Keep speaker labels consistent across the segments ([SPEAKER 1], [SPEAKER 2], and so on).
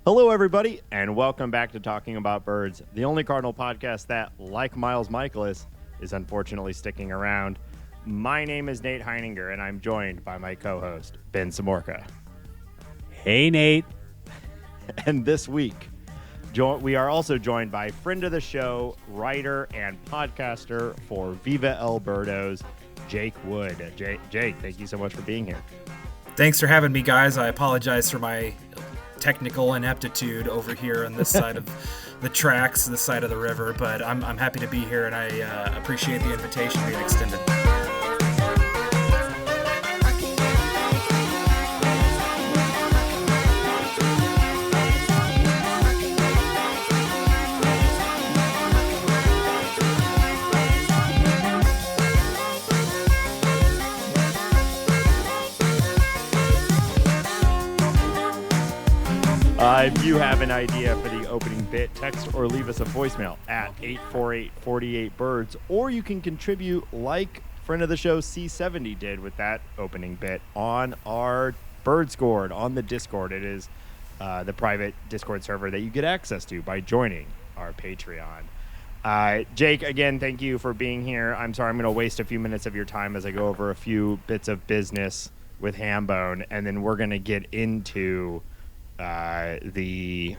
[SPEAKER 1] Hello, everybody, and welcome back to Talking About Birds, the only Cardinal podcast that, like Miles Michaelis, is unfortunately sticking around. My name is Nate Heininger, and I'm joined by my co-host, Ben Samorka.
[SPEAKER 2] Hey, Nate.
[SPEAKER 1] And this week, we are also joined by friend of the show, writer and podcaster for Viva El Birdos, Jake Wood. Jake, thank you so much for being here.
[SPEAKER 3] Thanks for having me, guys. I apologize for my technical ineptitude over here on this side of the tracks, this side of the river, but I'm happy to be here, and I appreciate the invitation being extended.
[SPEAKER 1] If you have an idea for the opening bit, text or leave us a voicemail at 848-48-BIRDS, or you can contribute like friend of the show C70 did with that opening bit on our Bird Scored on the Discord. It is the private Discord server that you get access to by joining our Patreon. Jake, again, thank you for being here. I'm sorry I'm going to waste a few minutes of your time as I go over a few bits of business with Hambone, and then we're going to get into we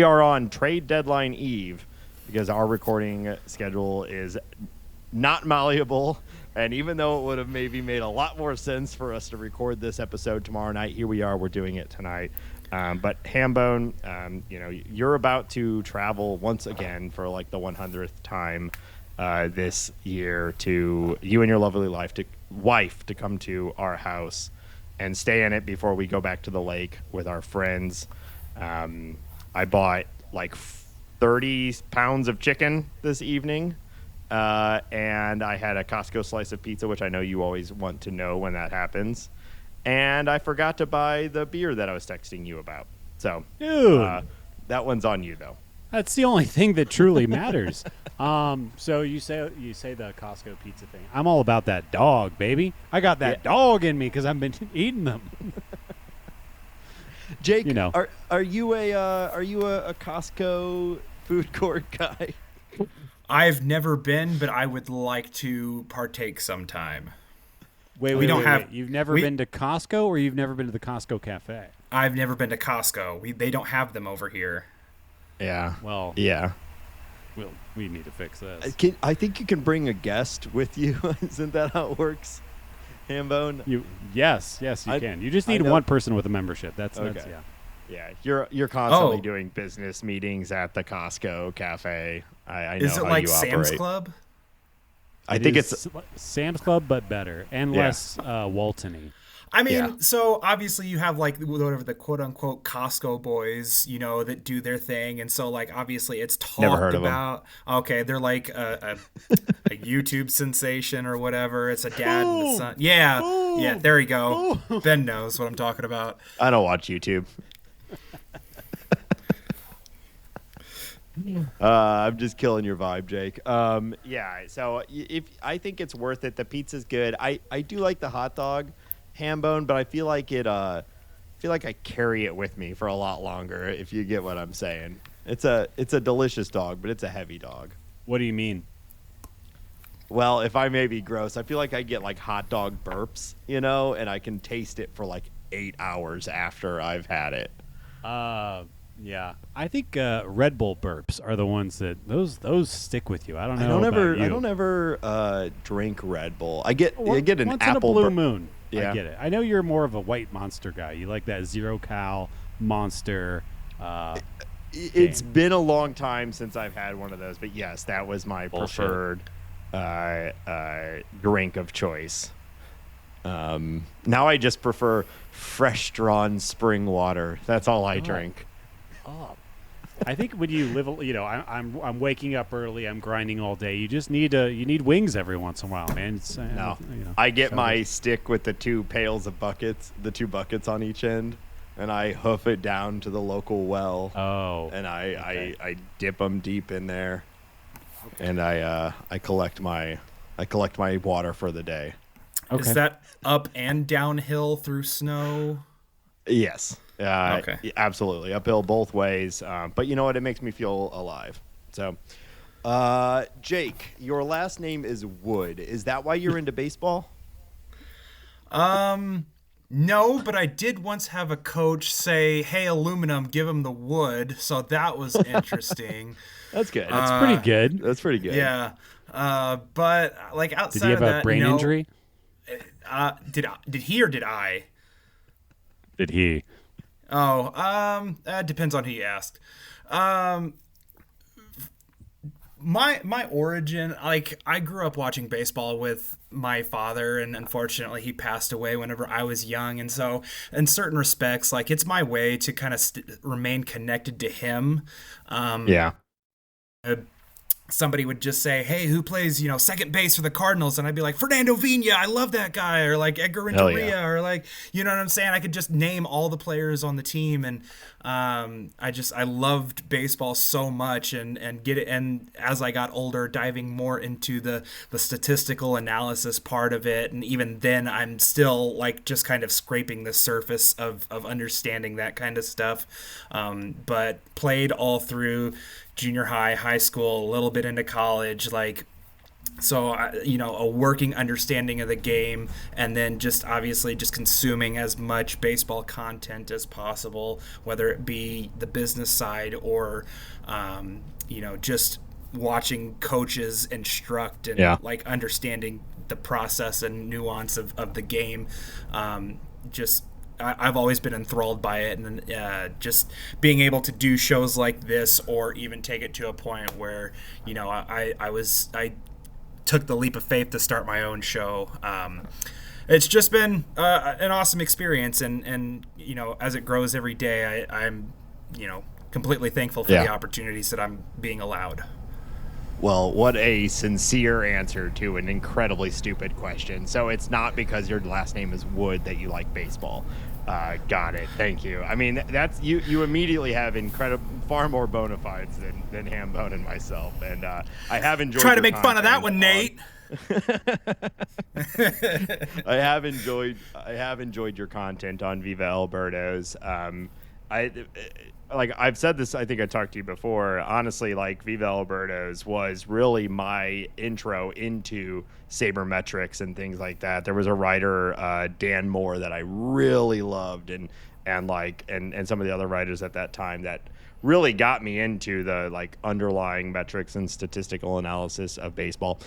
[SPEAKER 1] are on trade deadline eve because our recording schedule is not malleable, and even though it would have maybe made a lot more sense for us to record this episode tomorrow night, here we are, we're doing it tonight. But Hambone, you're about to travel once again for like the 100th time this year, to you and your lovely wife to come to our house and stay in it before we go back to the lake with our friends. I bought like 30 pounds of chicken this evening, and I had a Costco slice of pizza, which I know you always want to know when that happens. And I forgot to buy the beer that I was texting you about. So,
[SPEAKER 2] Dude,
[SPEAKER 1] that one's on you, though.
[SPEAKER 2] that's the only thing that truly matters. So you say the Costco pizza thing. I'm all about that dog, baby. I got that dog in me because I've been eating them.
[SPEAKER 1] Jake, are you a Costco food court guy?
[SPEAKER 3] I've never been, but I would like to partake sometime.
[SPEAKER 2] Wait. You've never been to Costco, or you've never been to the Costco Cafe?
[SPEAKER 3] I've never been to Costco. They don't have them over here.
[SPEAKER 1] Yeah.
[SPEAKER 2] Well,
[SPEAKER 1] yeah.
[SPEAKER 2] We need to fix this.
[SPEAKER 1] I think you can bring a guest with you. Isn't that how it works, Hambone?
[SPEAKER 2] Yes, you can. You just need one person with a membership. That's
[SPEAKER 1] okay. Yeah, you're constantly doing business meetings at the Costco Cafe. I know. Is it
[SPEAKER 3] how
[SPEAKER 1] like
[SPEAKER 3] you
[SPEAKER 1] Sam's
[SPEAKER 3] operate. Club?
[SPEAKER 1] I think it's
[SPEAKER 2] Sam's Club, but better and less Walton-y.
[SPEAKER 3] I mean, so obviously you have like whatever the quote unquote Costco boys, that do their thing. And so like, obviously it's talked about. Okay. They're like a YouTube sensation or whatever. It's a dad and a son. Yeah. Yeah. There you go. Ben knows what I'm talking about.
[SPEAKER 1] I don't watch YouTube. I'm just killing your vibe, Jake. So if I think it's worth it. The pizza's good. I do like the hot dog, Hambone, but I feel like I carry it with me for a lot longer, if you get what I'm saying. It's a delicious dog, but it's a heavy dog.
[SPEAKER 2] What do you mean?
[SPEAKER 1] Well, if I may be gross, I feel like I get like hot dog burps, and I can taste it for like 8 hours after I've had it.
[SPEAKER 2] Yeah, I think Red Bull burps are the ones that those stick with you. I don't know.
[SPEAKER 1] I don't ever drink Red Bull. I get an
[SPEAKER 2] once
[SPEAKER 1] apple
[SPEAKER 2] in a blue moon.
[SPEAKER 1] Yeah.
[SPEAKER 2] I get it. I know you're more of a white Monster guy. You like that Zero Cal Monster.
[SPEAKER 1] It's been a long time since I've had one of those, but yes, that was my preferred drink of choice. Now I just prefer fresh drawn spring water. That's all I drink.
[SPEAKER 2] Oh, I think when you live, I'm waking up early. I'm grinding all day. You just need wings every once in a while, man.
[SPEAKER 1] I get my stick with the two buckets on each end, and I hoof it down to the local well.
[SPEAKER 2] Oh,
[SPEAKER 1] and I dip them deep in there, and I collect my water for the day.
[SPEAKER 3] Okay. Is that up and downhill through snow?
[SPEAKER 1] Yes.
[SPEAKER 3] Okay.
[SPEAKER 1] Absolutely. Uphill both ways. But you know what? It makes me feel alive. So, Jake, your last name is Wood. Is that why you're into baseball?
[SPEAKER 3] No, but I did once have a coach say, "Hey, aluminum, give him the wood." So that was interesting.
[SPEAKER 1] That's good.
[SPEAKER 2] That's pretty good.
[SPEAKER 1] That's pretty good.
[SPEAKER 3] Yeah. But like
[SPEAKER 2] Did
[SPEAKER 3] outside
[SPEAKER 2] he
[SPEAKER 3] of
[SPEAKER 2] have a
[SPEAKER 3] that,
[SPEAKER 2] brain
[SPEAKER 3] no.
[SPEAKER 2] injury?
[SPEAKER 3] Did he or did I?
[SPEAKER 2] Did he?
[SPEAKER 3] Oh, depends on who you asked. My origin, like I grew up watching baseball with my father, and unfortunately he passed away whenever I was young, and so in certain respects, like it's my way to kind of remain connected to him.
[SPEAKER 1] Yeah.
[SPEAKER 3] Somebody would just say, "Hey, who plays, second base for the Cardinals?" And I'd be like, "Fernando Vina, I love that guy," or like Edgar Renteria,
[SPEAKER 1] yeah.
[SPEAKER 3] or like, you know what I'm saying? I could just name all the players on the team, and I loved baseball so much, and get it. And as I got older, diving more into the statistical analysis part of it, and even then, I'm still like just kind of scraping the surface of understanding that kind of stuff. But played all through junior high school, a little bit into college, like so a working understanding of the game, and then just obviously just consuming as much baseball content as possible, whether it be the business side or just watching coaches instruct and like understanding the process and nuance of the game. I've always been enthralled by it, and just being able to do shows like this, or even take it to a point where I took the leap of faith to start my own show. It's just been an awesome experience, and as it grows every day, I'm completely thankful for the opportunities that I'm being allowed.
[SPEAKER 1] Well, what a sincere answer to an incredibly stupid question. So it's not because your last name is Wood that you like baseball. Got it. Thank you. I mean, that's you immediately have far more bona fides than Hambone and myself, and I have enjoyed.
[SPEAKER 3] Try to make fun of that one, Nate.
[SPEAKER 1] I have enjoyed your content on Viva Alberto's. I've said this, I think I talked to you before. Honestly, like Viva Alberto's was really my intro into sabermetrics and things like that. There was a writer, Dan Moore, that I really loved, and some of the other writers at that time that really got me into the like underlying metrics and statistical analysis of baseball.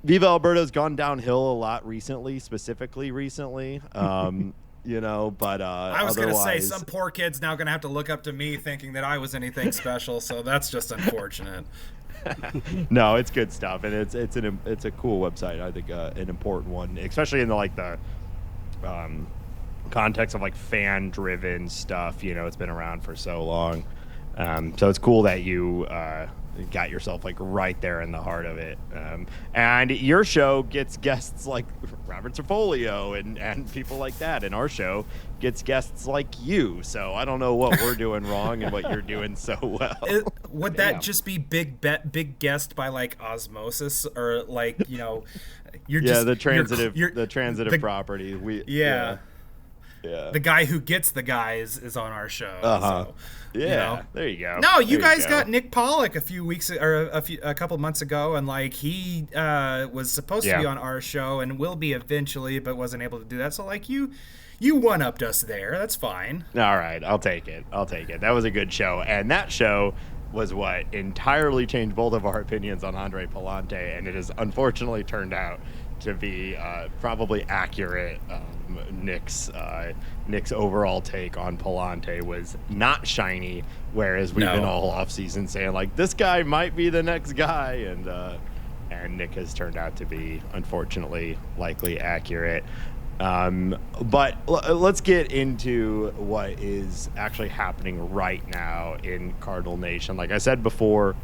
[SPEAKER 1] Viva Alberto's gone downhill a lot recently, specifically recently. But
[SPEAKER 3] I was going to say some poor kid's now going to have to look up to me thinking that I was anything special, so that's just unfortunate.
[SPEAKER 1] No, it's good stuff, and it's a cool website. I think an important one, especially in the context of like fan-driven stuff. It's been around for so long, so it's cool that you got yourself like right there in the heart of it. And your show gets guests like Robert Cerfolio and people like that, and our show gets guests like you. So I don't know what we're doing wrong and what you're doing so well.
[SPEAKER 3] Would that just be big guest by like osmosis, or like you're just
[SPEAKER 1] the transitive property.
[SPEAKER 3] The guy who gets the guys is on our show. So,
[SPEAKER 1] there you go.
[SPEAKER 3] No, you guys got Nick Pollock a couple months ago, and like he was supposed to be on our show and will be eventually, but wasn't able to do that. So like you one-upped us there. That's fine.
[SPEAKER 1] All right, I'll take it. That was a good show, and that show was what entirely changed both of our opinions on Andre Palante, and it has unfortunately turned out to be probably accurate. Nick's overall take on Palante was not shiny, whereas we've been all off season saying like this guy might be the next guy, and Nick has turned out to be unfortunately likely accurate. But let's get into what is actually happening right now in Cardinal Nation. Like I said before,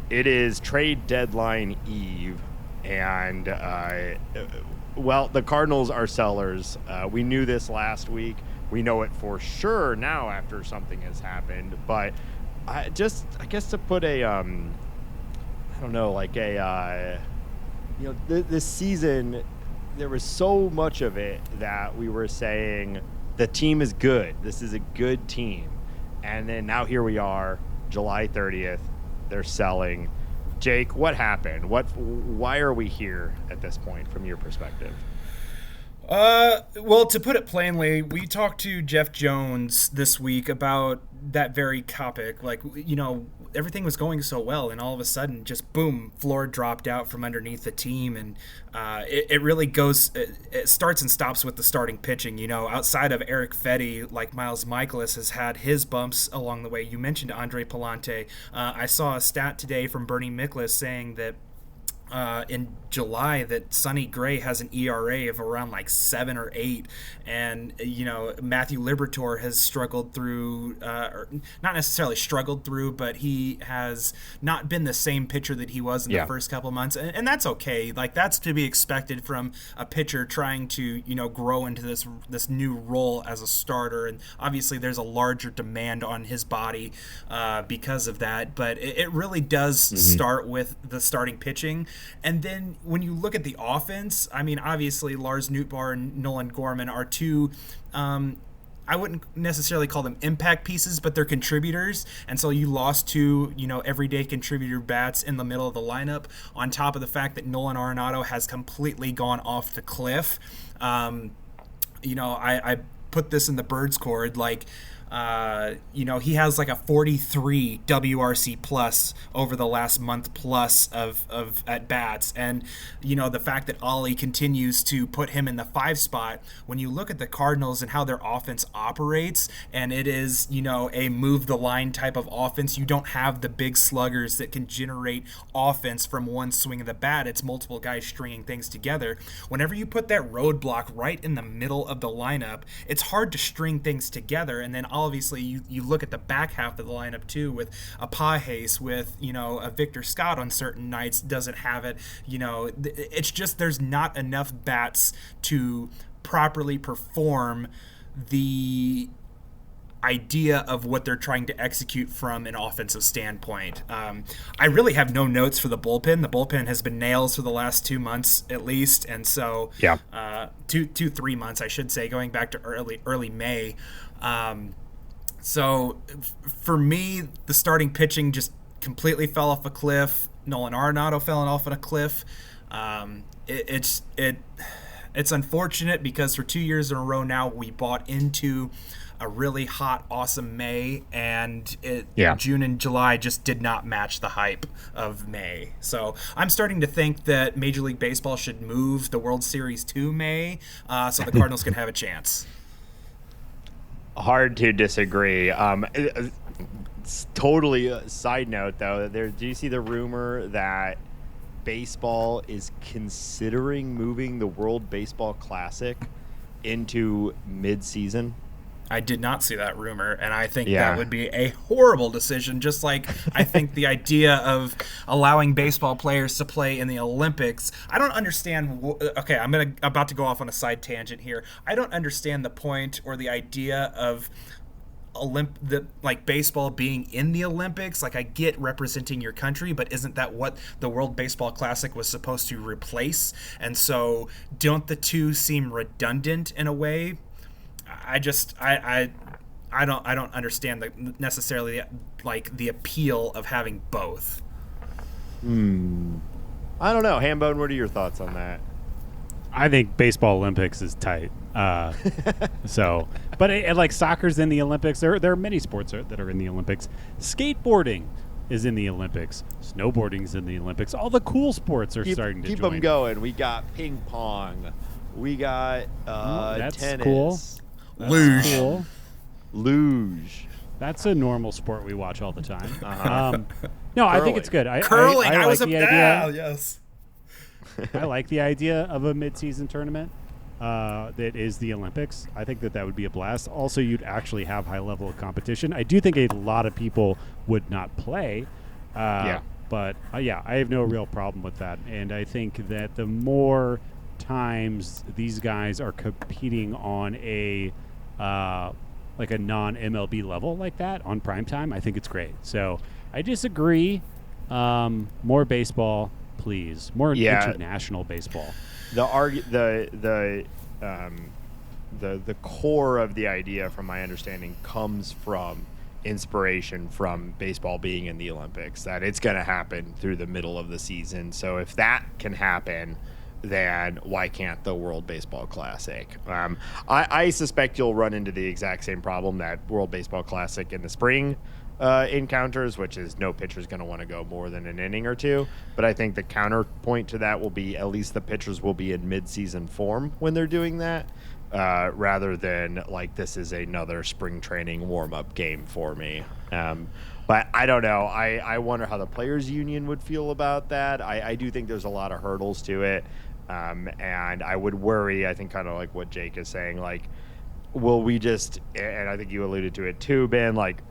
[SPEAKER 1] it is trade deadline eve, and the Cardinals are sellers. We knew this last week. We know it for sure now after something has happened. But I guess to put this season, there was so much of it that we were saying the team is good. This is a good team. And then now here we are, July 30th. They're selling. Jake, what happened? Why are we here at this point from your perspective?
[SPEAKER 3] Well, to put it plainly, we talked to Jeff Jones this week about that very topic. Like, everything was going so well, and all of a sudden, just boom, floor dropped out from underneath the team, and it really goes. It starts and stops with the starting pitching. Outside of Erick Fedde, like Miles Michaelis has had his bumps along the way. You mentioned Andre Palante. I saw a stat today from Bernie Miklasz saying that in July that Sonny Gray has an ERA of around like 7 or 8, and Matthew Liberatore has struggled through, or not necessarily struggled through, but he has not been the same pitcher that he was in the first couple months, and that's okay. Like, that's to be expected from a pitcher trying to grow into this new role as a starter, and obviously there's a larger demand on his body because of that. But it really does start with the starting pitching. And then when you look at the offense, I mean, obviously Lars Nootbaar and Nolan Gorman are two, I wouldn't necessarily call them impact pieces, but they're contributors. And so you lost two, everyday contributor bats in the middle of the lineup, on top of the fact that Nolan Arenado has completely gone off the cliff. I put this in the Birds chord, like, he has like a 43 WRC plus over the last month plus of at bats, and the fact that Ollie continues to put him in the 5 spot. When you look at the Cardinals and how their offense operates, and it is a move the line type of offense, you don't have the big sluggers that can generate offense from one swing of the bat. It's multiple guys stringing things together. Whenever you put that roadblock right in the middle of the lineup, it's hard to string things together. And then obviously you look at the back half of the lineup too, with a Pages, with a Victor Scott on certain nights doesn't have it. It's just there's not enough bats to properly perform the idea of what they're trying to execute from an offensive standpoint. I really have no notes for the bullpen. The bullpen has been nails for the last 2 months at least, and so 3 months, I should say, going back to early May. So for me, the starting pitching just completely fell off a cliff. Nolan Arenado fell off on a cliff. It's unfortunate because for 2 years in a row now we bought into a really hot, awesome May, and June and July just did not match the hype of May. So I'm starting to think that Major League Baseball should move the World Series to May so the Cardinals can have a chance.
[SPEAKER 1] Hard to disagree. It's totally a side note, though. Do you see the rumor that baseball is considering moving the World Baseball Classic into mid-season?
[SPEAKER 3] I did not see that rumor, and I think that would be a horrible decision, just like I think the idea of allowing baseball players to play in the Olympics. I don't understand. Okay, I'm about to go off on a side tangent here. I don't understand the point or the idea of baseball being in the Olympics. Like, I get representing your country, but isn't that what the World Baseball Classic was supposed to replace? And so don't the two seem redundant in a way? I don't understand necessarily like the appeal of having both.
[SPEAKER 1] I don't know. Hambone, what are your thoughts on that?
[SPEAKER 2] I think baseball Olympics is tight. But like soccer's in the Olympics. There are many sports that are in the Olympics. Skateboarding is in the Olympics. Snowboarding's in the Olympics. All the cool sports are starting to
[SPEAKER 1] keep
[SPEAKER 2] join.
[SPEAKER 1] Them going. We got ping pong. We got
[SPEAKER 2] that's
[SPEAKER 1] tennis.
[SPEAKER 2] Cool.
[SPEAKER 3] Luge.
[SPEAKER 2] Cool.
[SPEAKER 1] Luge.
[SPEAKER 2] That's a normal sport we watch all the time. No, I think it's good.
[SPEAKER 3] Curling.
[SPEAKER 2] I like the idea.
[SPEAKER 3] Yes.
[SPEAKER 2] I like the idea of a mid-season tournament that is the Olympics. I think that would be a blast. Also, you'd actually have high level of competition. I do think a lot of people would not play. But I have no real problem with that. And I think that the more times these guys are competing on a non-MLB level like that on primetime, I think it's great. So I disagree. More baseball, please. More international baseball.
[SPEAKER 1] The the core of the idea, from my understanding, comes from inspiration from baseball being in the Olympics, that it's going to happen through the middle of the season. So if that can happen, then why can't the World Baseball Classic? I suspect you'll run into the exact same problem that World Baseball Classic in the spring encounters, which is no pitcher's going to want to go more than an inning or two. But I think the counterpoint to that will be at least the pitchers will be in mid-season form when they're doing that, rather than like this is another spring training warm-up game for me. But I don't know. I wonder how the Players Union would feel about that. I do think there's a lot of hurdles to it. And I would worry, I think, kind of like what Jake is saying, like, will we just, and I think you alluded to it too, Ben, like,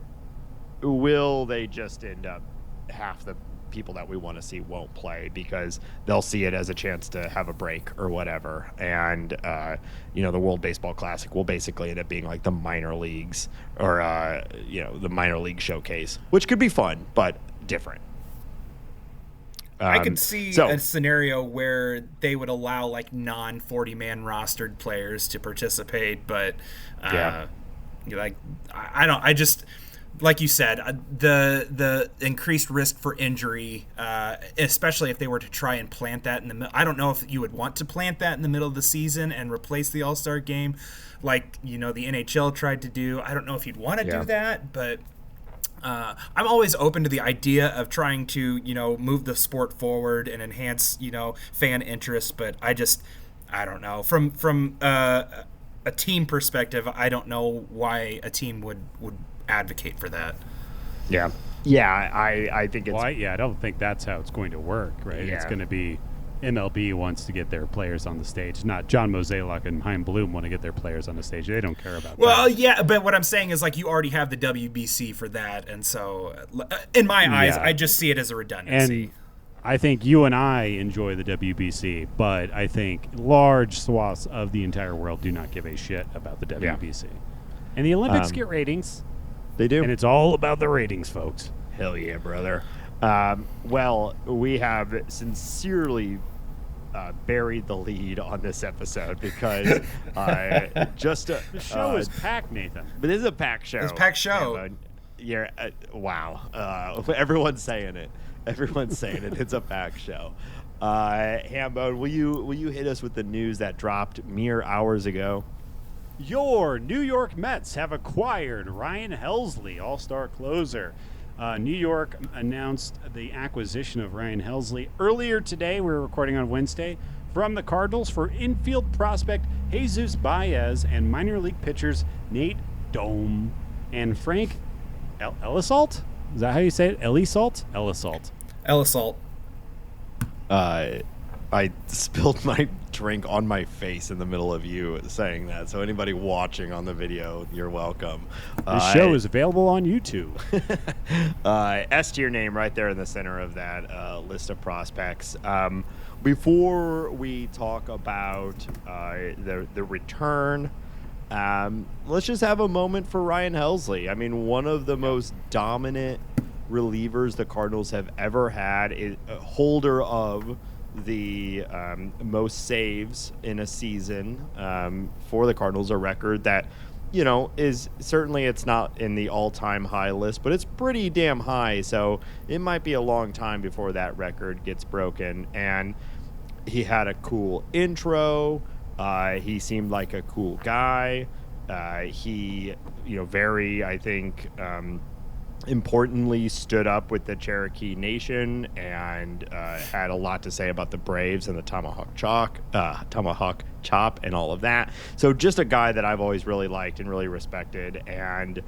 [SPEAKER 1] will they just end up half the people that we want to see won't play because they'll see it as a chance to have a break or whatever. And, the World Baseball Classic will basically end up being like the minor leagues or, the minor league showcase, which could be fun, but different.
[SPEAKER 3] I could see a scenario where they would allow like non 40-man rostered players to participate, but like you said, the increased risk for injury, especially if they were to try and plant that in the middle. I don't know if you would want to plant that in the middle of the season and replace the All-Star game like, the NHL tried to do. I don't know if you'd want to do that, but I'm always open to the idea of trying to, move the sport forward and enhance, fan interest. But I don't know. From a team perspective, I don't know why a team would advocate for that.
[SPEAKER 1] Yeah, I think it's...
[SPEAKER 2] Well, I don't think that's how it's going to work, right?
[SPEAKER 1] Yeah.
[SPEAKER 2] It's going to be MLB wants to get their players on the stage. Not John Mozeliak and Chaim Bloom want to get their players on the stage. They don't care about that.
[SPEAKER 3] Well, yeah, but what I'm saying is, like, you already have the WBC for that. And so, in my eyes, I just see it as a redundancy.
[SPEAKER 2] And I think you and I enjoy the WBC, but I think large swaths of the entire world do not give a shit about the WBC. Yeah. And the Olympics get ratings.
[SPEAKER 1] They do.
[SPEAKER 2] And it's all about the ratings, folks.
[SPEAKER 1] Hell yeah, brother. Well, we have sincerely buried the lead on this episode because
[SPEAKER 2] the show is packed, Nathan.
[SPEAKER 1] But this is a packed show.
[SPEAKER 3] It's a packed show.
[SPEAKER 1] Wow. Everyone's saying it. It's a packed show. Hambone, will you hit us with the news that dropped mere hours ago?
[SPEAKER 2] Your New York Mets have acquired Ryan Helsley, all-star closer. New York announced the acquisition of Ryan Helsley earlier today. We're recording on Wednesday from the Cardinals for infield prospect Jesus Baez and minor league pitchers Nate Dome and Frank Elisalt. Is that how you say it? Elisalt.
[SPEAKER 1] I spilled my drink on my face in the middle of you saying that. So anybody watching on the video, you're welcome.
[SPEAKER 2] This show is available on YouTube.
[SPEAKER 1] S to your name right there in the center of that list of prospects. Before we talk about the return, let's just have a moment for Ryan Helsley. I mean, one of the most dominant relievers the Cardinals have ever had, is a holder of the most saves in a season for the Cardinals, a record that, is certainly, it's not in the all-time high list, but it's pretty damn high, so it might be a long time before that record gets broken. And he had a cool intro. He seemed like a cool guy. He, very, I think, importantly stood up with the Cherokee Nation and had a lot to say about the Braves and the tomahawk chop and all of that. So just a guy that I've always really liked and really respected. And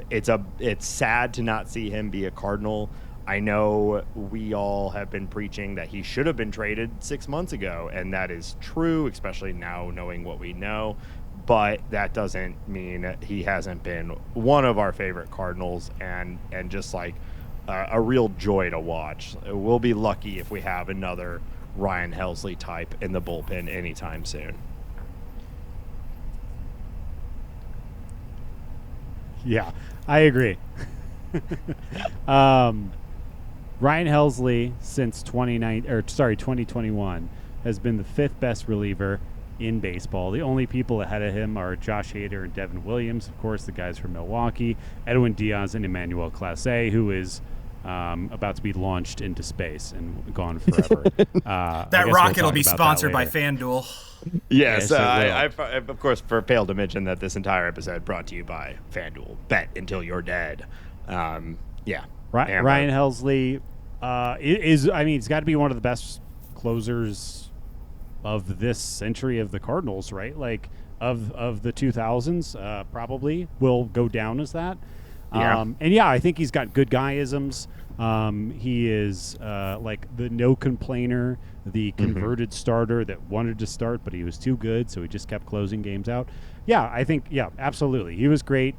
[SPEAKER 1] it's sad to not see him be a Cardinal. I know we all have been preaching that he should have been traded 6 months ago, and that is true, especially now knowing what we know. But that doesn't mean he hasn't been one of our favorite Cardinals and just like a real joy to watch. We'll be lucky if we have another Ryan Helsley type in the bullpen anytime soon.
[SPEAKER 2] Yeah, I agree. Ryan Helsley since 2021 has been the fifth best reliever in baseball. The only people ahead of him are Josh Hader and Devin Williams, of course, the guys from Milwaukee, Edwin Diaz and Emmanuel Clase, who is about to be launched into space and gone forever.
[SPEAKER 3] That rocket will be sponsored by FanDuel.
[SPEAKER 1] Yes, I of course failed to mention that this entire episode brought to you by FanDuel. Bet until you're dead. Ryan
[SPEAKER 2] Helsley he's got to be one of the best closers of this century of the Cardinals, right? Like of the 2000s, probably will go down as that. I think he's got good guy-isms. He is like the no complainer, the converted starter that wanted to start, but he was too good, so he just kept closing games out. Absolutely. He was great.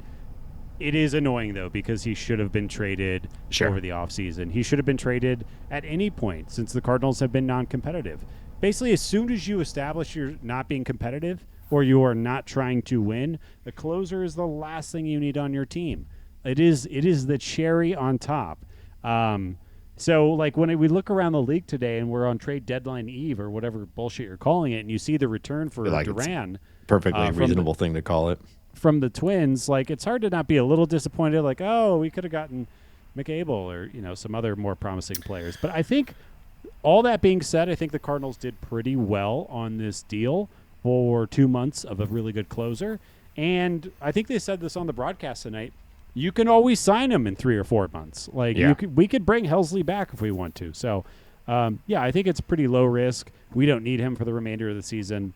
[SPEAKER 2] It is annoying, though, because he should have been traded over the offseason. He should have been traded at any point since the Cardinals have been non-competitive. Basically, as soon as you establish you're not being competitive or you are not trying to win, the closer is the last thing you need on your team. It is the cherry on top. So, like, when we look around the league today and we're on trade deadline eve or whatever bullshit you're calling it, and you see the return for Duran.
[SPEAKER 1] Perfectly reasonable thing to call it.
[SPEAKER 2] From the Twins, like, it's hard to not be a little disappointed, like, oh, we could have gotten McAble or, some other more promising players. But I think, all that being said, I think the Cardinals did pretty well on this deal for 2 months of a really good closer. And I think they said this on the broadcast tonight. You can always sign him in 3 or 4 months. Like we could bring Helsley back if we want to. So, I think it's pretty low risk. We don't need him for the remainder of the season.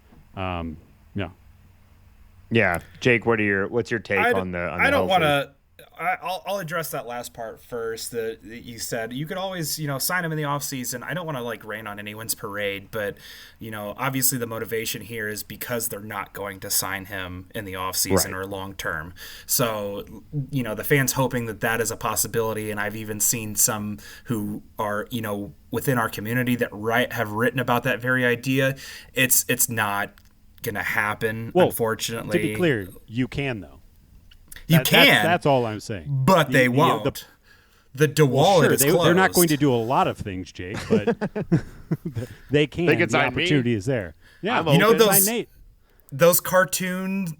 [SPEAKER 1] Yeah, Jake, what's your take on the?
[SPEAKER 3] I don't want to. I'll address that last part first. That you said you could always sign him in the offseason. I don't want to rain on anyone's parade, but obviously the motivation here is because they're not going to sign him in the offseason or long term. So the fans hoping that is a possibility, and I've even seen some who are within our community that have written about that very idea. It's not gonna happen, unfortunately.
[SPEAKER 2] To be clear, you can though.
[SPEAKER 3] You can.
[SPEAKER 2] That's all I'm saying.
[SPEAKER 3] But they won't. The DeWallet is closed.
[SPEAKER 2] They're not going to do a lot things, Jake, but they can.
[SPEAKER 1] They can
[SPEAKER 2] the
[SPEAKER 1] sign
[SPEAKER 2] opportunity
[SPEAKER 1] me.
[SPEAKER 2] Is there. Yeah,
[SPEAKER 3] those cartoon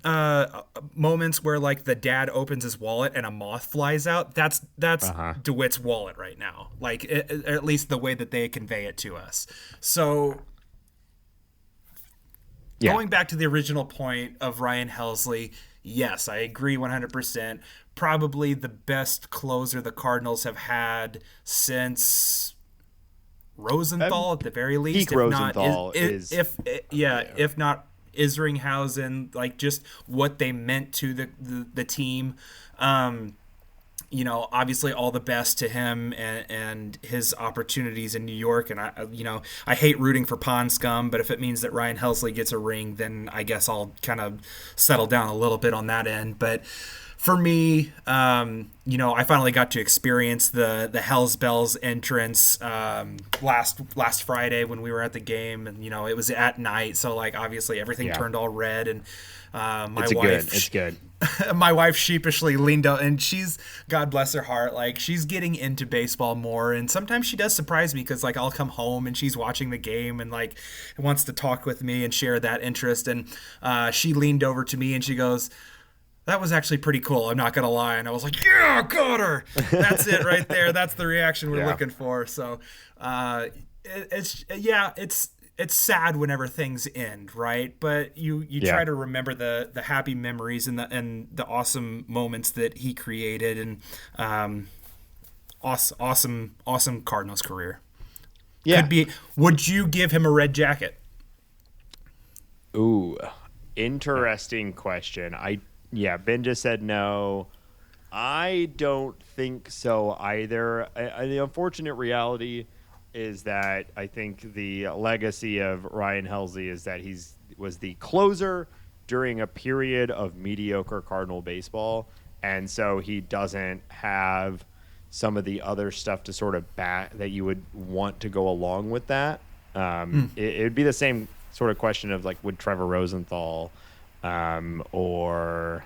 [SPEAKER 3] moments where the dad opens his wallet and a moth flies out. That's DeWitt's wallet right now. Or at least the way that they convey it to us. So. Yeah. Going back to the original point of Ryan Helsley, yes, I agree 100%. Probably the best closer the Cardinals have had since Rosenthal at the very least.
[SPEAKER 1] If Rosenthal
[SPEAKER 3] if not Isringhausen, just what they meant to the team. Obviously all the best to him and his opportunities in New York. And I hate rooting for pond scum, but if it means that Ryan Helsley gets a ring, then I guess I'll kind of settle down a little bit on that end. But for me, I finally got to experience the Hells Bells entrance last Friday when we were at the game, and it was at night, so obviously everything turned all red, and
[SPEAKER 1] it's good.
[SPEAKER 3] My wife sheepishly leaned out, and she's, God bless her heart, she's getting into baseball more, and sometimes she does surprise me because I'll come home and she's watching the game and wants to talk with me and share that interest, and she leaned over to me and she goes, "That was actually pretty cool, I'm not gonna lie." And I was like, "Yeah, got her." That's it right there. That's the reaction we're looking for. So it's sad whenever things end, right? But you try to remember the happy memories and the awesome moments that he created, and awesome Cardinals career. Yeah. Would you give him a red jacket?
[SPEAKER 1] Ooh, interesting question. Ben just said no. I don't think so either. The unfortunate reality is that I think the legacy of Ryan Helsley is that was the closer during a period of mediocre Cardinal baseball, and so he doesn't have some of the other stuff to sort of back that you would want to go along with that. It would be the same sort of question of would Trevor Rosenthal or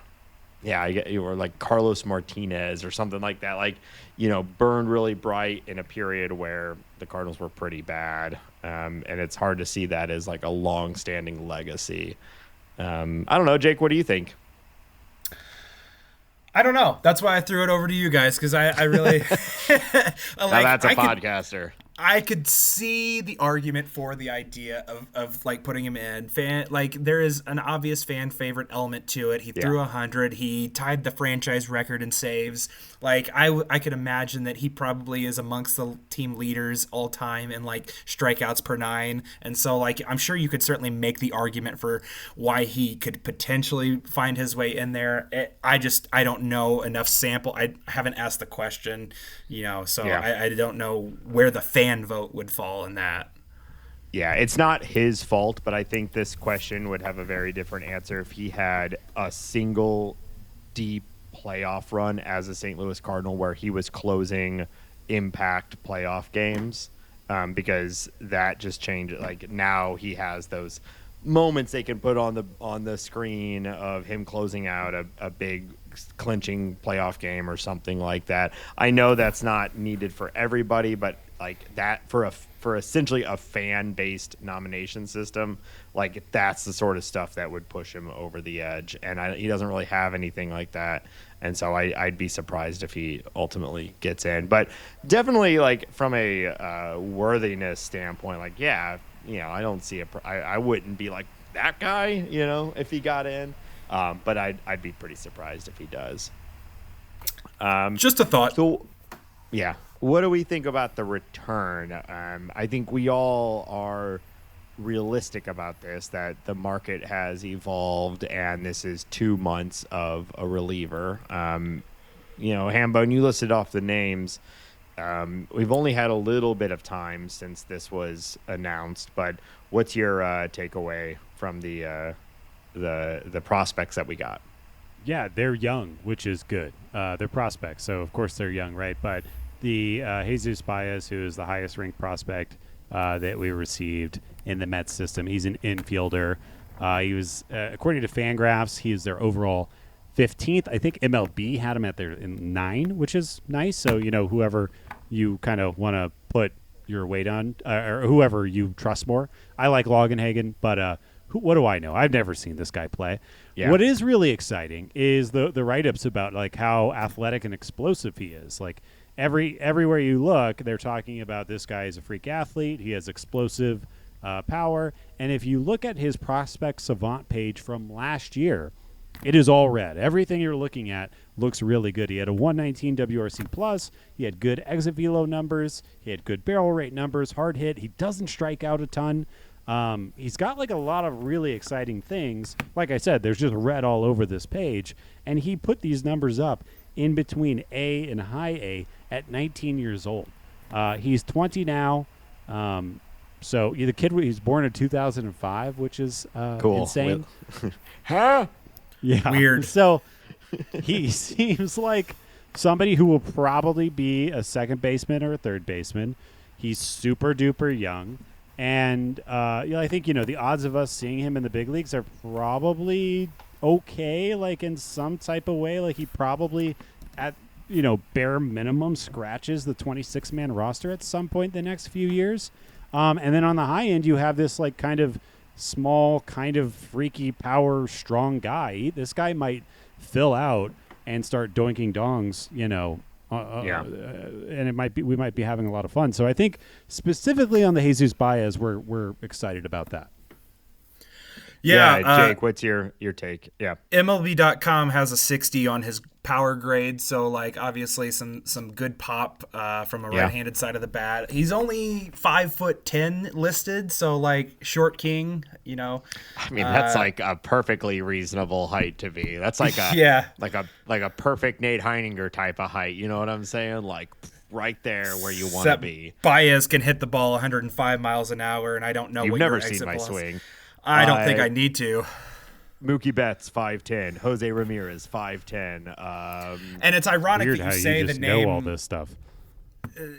[SPEAKER 1] Yeah, or like Carlos Martinez or something like that. Like, burned really bright in a period where the Cardinals were pretty bad. And it's hard to see that as like a long-standing legacy. I don't know, Jake, what do you think?
[SPEAKER 3] I don't know. That's why I threw it over to you guys, because I really
[SPEAKER 1] now that's a podcaster.
[SPEAKER 3] I could see the argument for the idea of like putting him in there is an obvious fan favorite element to it. He threw 100. He tied the franchise record in saves. Like I could imagine that he probably is amongst the team leaders all time in like strikeouts per 9. And so like, I'm sure you could certainly make the argument for why he could potentially find his way in there. I don't know enough sample. I haven't asked the question, so I don't know where the fan vote would fall in that.
[SPEAKER 1] Yeah, it's not his fault, but I think this question would have a very different answer if he had a single deep playoff run as a St. Louis Cardinal where he was closing impact playoff games, because that just changed. Like, now he has those moments they can put on the screen of him closing out a big clinching playoff game or something like that. I know that's not needed for everybody, but like that for essentially a fan-based nomination system, like that's the sort of stuff that would push him over the edge. And he doesn't really have anything like that. And so I'd be surprised if he ultimately gets in. But definitely, like, from a worthiness standpoint, like, yeah, I don't see I wouldn't be like that guy, if he got in. But I'd be pretty surprised if he does.
[SPEAKER 3] Just a thought.
[SPEAKER 1] So, yeah. What do we think about the return? I think we all are realistic about this, that the market has evolved and this is 2 months of a reliever. Hambone, you listed off the names. We've only had a little bit of time since this was announced, but what's your takeaway from the prospects that we got?
[SPEAKER 2] Yeah, they're young, which is good. They're prospects, so of course they're young, right? But the Jesus Baez, who is the highest ranked prospect that we received in the Mets system, he's an infielder. He was, according to Fangraphs, he is their overall 15th. I think MLB had him at their 9, which is nice. So, whoever you kind of want to put your weight on, or whoever you trust more. I like Logenhagen, but what do I know? I've never seen this guy play. Yeah. What is really exciting is the write-ups about like how athletic and explosive he is. Like everywhere you look, they're talking about this guy is a freak athlete. He has explosive power. And if you look at his prospect savant page from last year, it is all red. Everything you're looking at looks really good. He had a 119 WRC plus. He had good exit velo numbers. He had good barrel rate numbers, hard hit. He doesn't strike out a ton. He's got like a lot of really exciting things. Like I said, there's just red all over this page. And he put these numbers up in between A and high A at 19 years old. He's 20 now. So the kid, he's born in 2005, which is cool. Insane.
[SPEAKER 1] Huh?
[SPEAKER 2] Yeah.
[SPEAKER 3] Weird.
[SPEAKER 2] So he seems like somebody who will probably be a second baseman or a third baseman. He's super duper young. And I think, the odds of us seeing him in the big leagues are probably okay, like in some type of way. Like he probably at, bare minimum scratches the 26-man roster at some point in the next few years. And then on the high end, you have this like kind of small, kind of freaky power, strong guy. This guy might fill out and start doinking dongs, and we might be having a lot of fun. So I think specifically on the Jesus Baez, we're excited about that.
[SPEAKER 1] Yeah, Jake, what's your take? Yeah,
[SPEAKER 3] MLB.com has a 60 on his power grade, so like obviously some good pop from a right-handed side of the bat. He's only 5'10" listed, so like short king, I
[SPEAKER 1] mean, that's like a perfectly reasonable height to be. That's like a like a perfect Nate Heininger type of height. You know what I'm saying? Like right there where you want to be.
[SPEAKER 3] Baez can hit the ball 105 miles an hour, and I don't know.
[SPEAKER 1] You've
[SPEAKER 3] what
[SPEAKER 1] never
[SPEAKER 3] your
[SPEAKER 1] seen
[SPEAKER 3] exit
[SPEAKER 1] my
[SPEAKER 3] velocity-
[SPEAKER 1] swing.
[SPEAKER 3] I don't think I need to.
[SPEAKER 1] Mookie Betts 5'10", Jose Ramirez 5'10".
[SPEAKER 3] And it's ironic
[SPEAKER 2] Weird
[SPEAKER 3] that
[SPEAKER 2] how
[SPEAKER 3] you say
[SPEAKER 2] just
[SPEAKER 3] the name.
[SPEAKER 2] know all this stuff.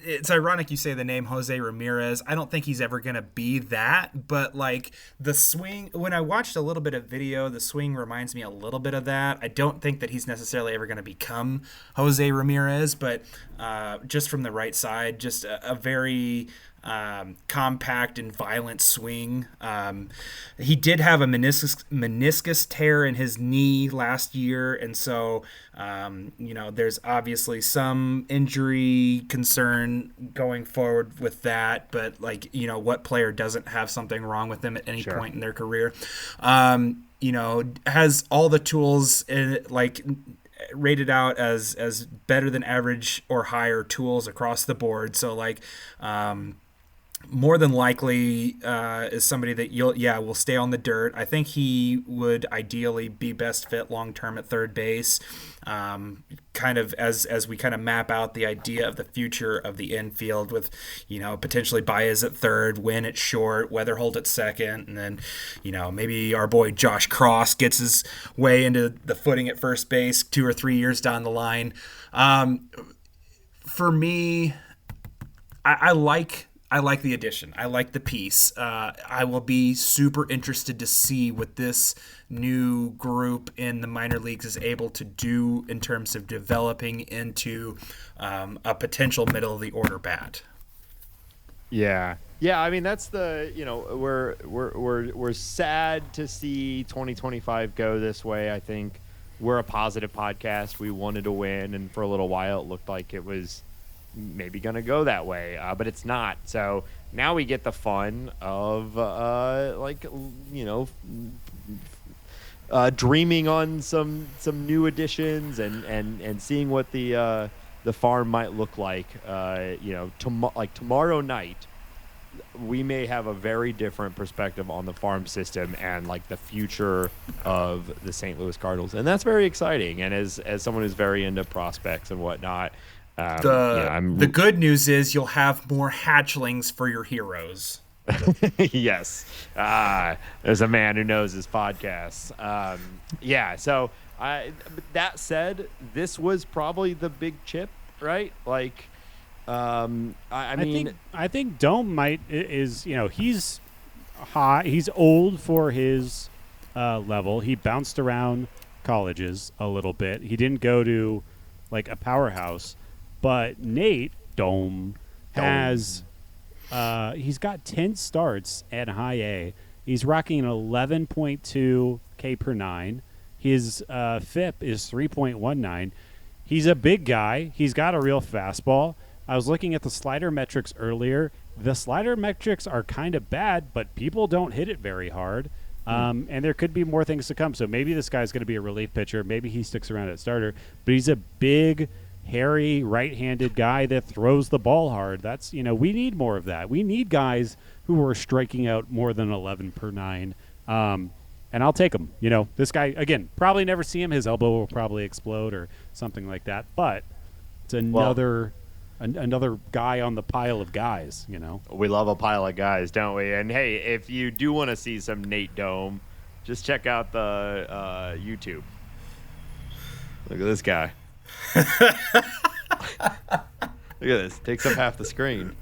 [SPEAKER 3] it's ironic you say the name Jose Ramirez. I don't think he's ever going to be that, but like the swing, when I watched a little bit of video, the swing reminds me a little bit of that. I don't think that he's necessarily ever going to become Jose Ramirez, but just from the right side, just a very compact and violent swing. He did have a meniscus tear in his knee last year, and so there's obviously some injury concern going forward with that. But what player doesn't have something wrong with them at any point in their career? Has all the tools rated out as better than average or higher tools across the board. So more than likely is somebody that will stay on the dirt. I think he would ideally be best fit long term at third base. Kind of as we kind of map out the idea of the future of the infield with, potentially Baez at third, Wynn at short, Weatherholt at second, and then, maybe our boy Josh Cross gets his way into the footing at first base 2 or 3 years down the line. For me, I like the addition. I like the piece. I will be super interested to see what this new group in the minor leagues is able to do in terms of developing into a potential middle of the order bat.
[SPEAKER 1] Yeah. I mean, that's the we're sad to see 2025 go this way. I think we're a positive podcast. We wanted to win, and for a little while it looked like it was maybe going to go that way, but it's not. So now we get the fun of dreaming on some new additions and seeing what the farm might look like. Tomorrow night we may have a very different perspective on the farm system and the future of the St. Louis Cardinals, and that's very exciting. And as someone who's very into prospects and whatnot,
[SPEAKER 3] the good news is you'll have more hatchlings for your heroes.
[SPEAKER 1] Yes. There's a man who knows his podcasts. So that said, this was probably the big chip, right?
[SPEAKER 2] I think Dome is he's high. He's old for his level. He bounced around colleges a little bit. He didn't go to a powerhouse. But Nate Dome has he's got 10 starts at high A. He's rocking an 11.2 K per 9. His FIP is 3.19. He's a big guy. He's got a real fastball. I was looking at the slider metrics earlier. The slider metrics are kind of bad, but people don't hit it very hard. And there could be more things to come. So maybe this guy's going to be a relief pitcher. Maybe he sticks around at starter. But he's a big, hairy, right-handed guy that throws the ball hard. That's, we need more of that. We need guys who are striking out more than 11 per 9. And I'll take him. This guy, again, probably never see him. His elbow will probably explode or something like that. But it's another guy on the pile of guys,
[SPEAKER 1] We love a pile of guys, don't we? And, hey, if you do want to see some Nate Dome, just check out the YouTube. Look at this guy. Look at this. Takes up half the screen.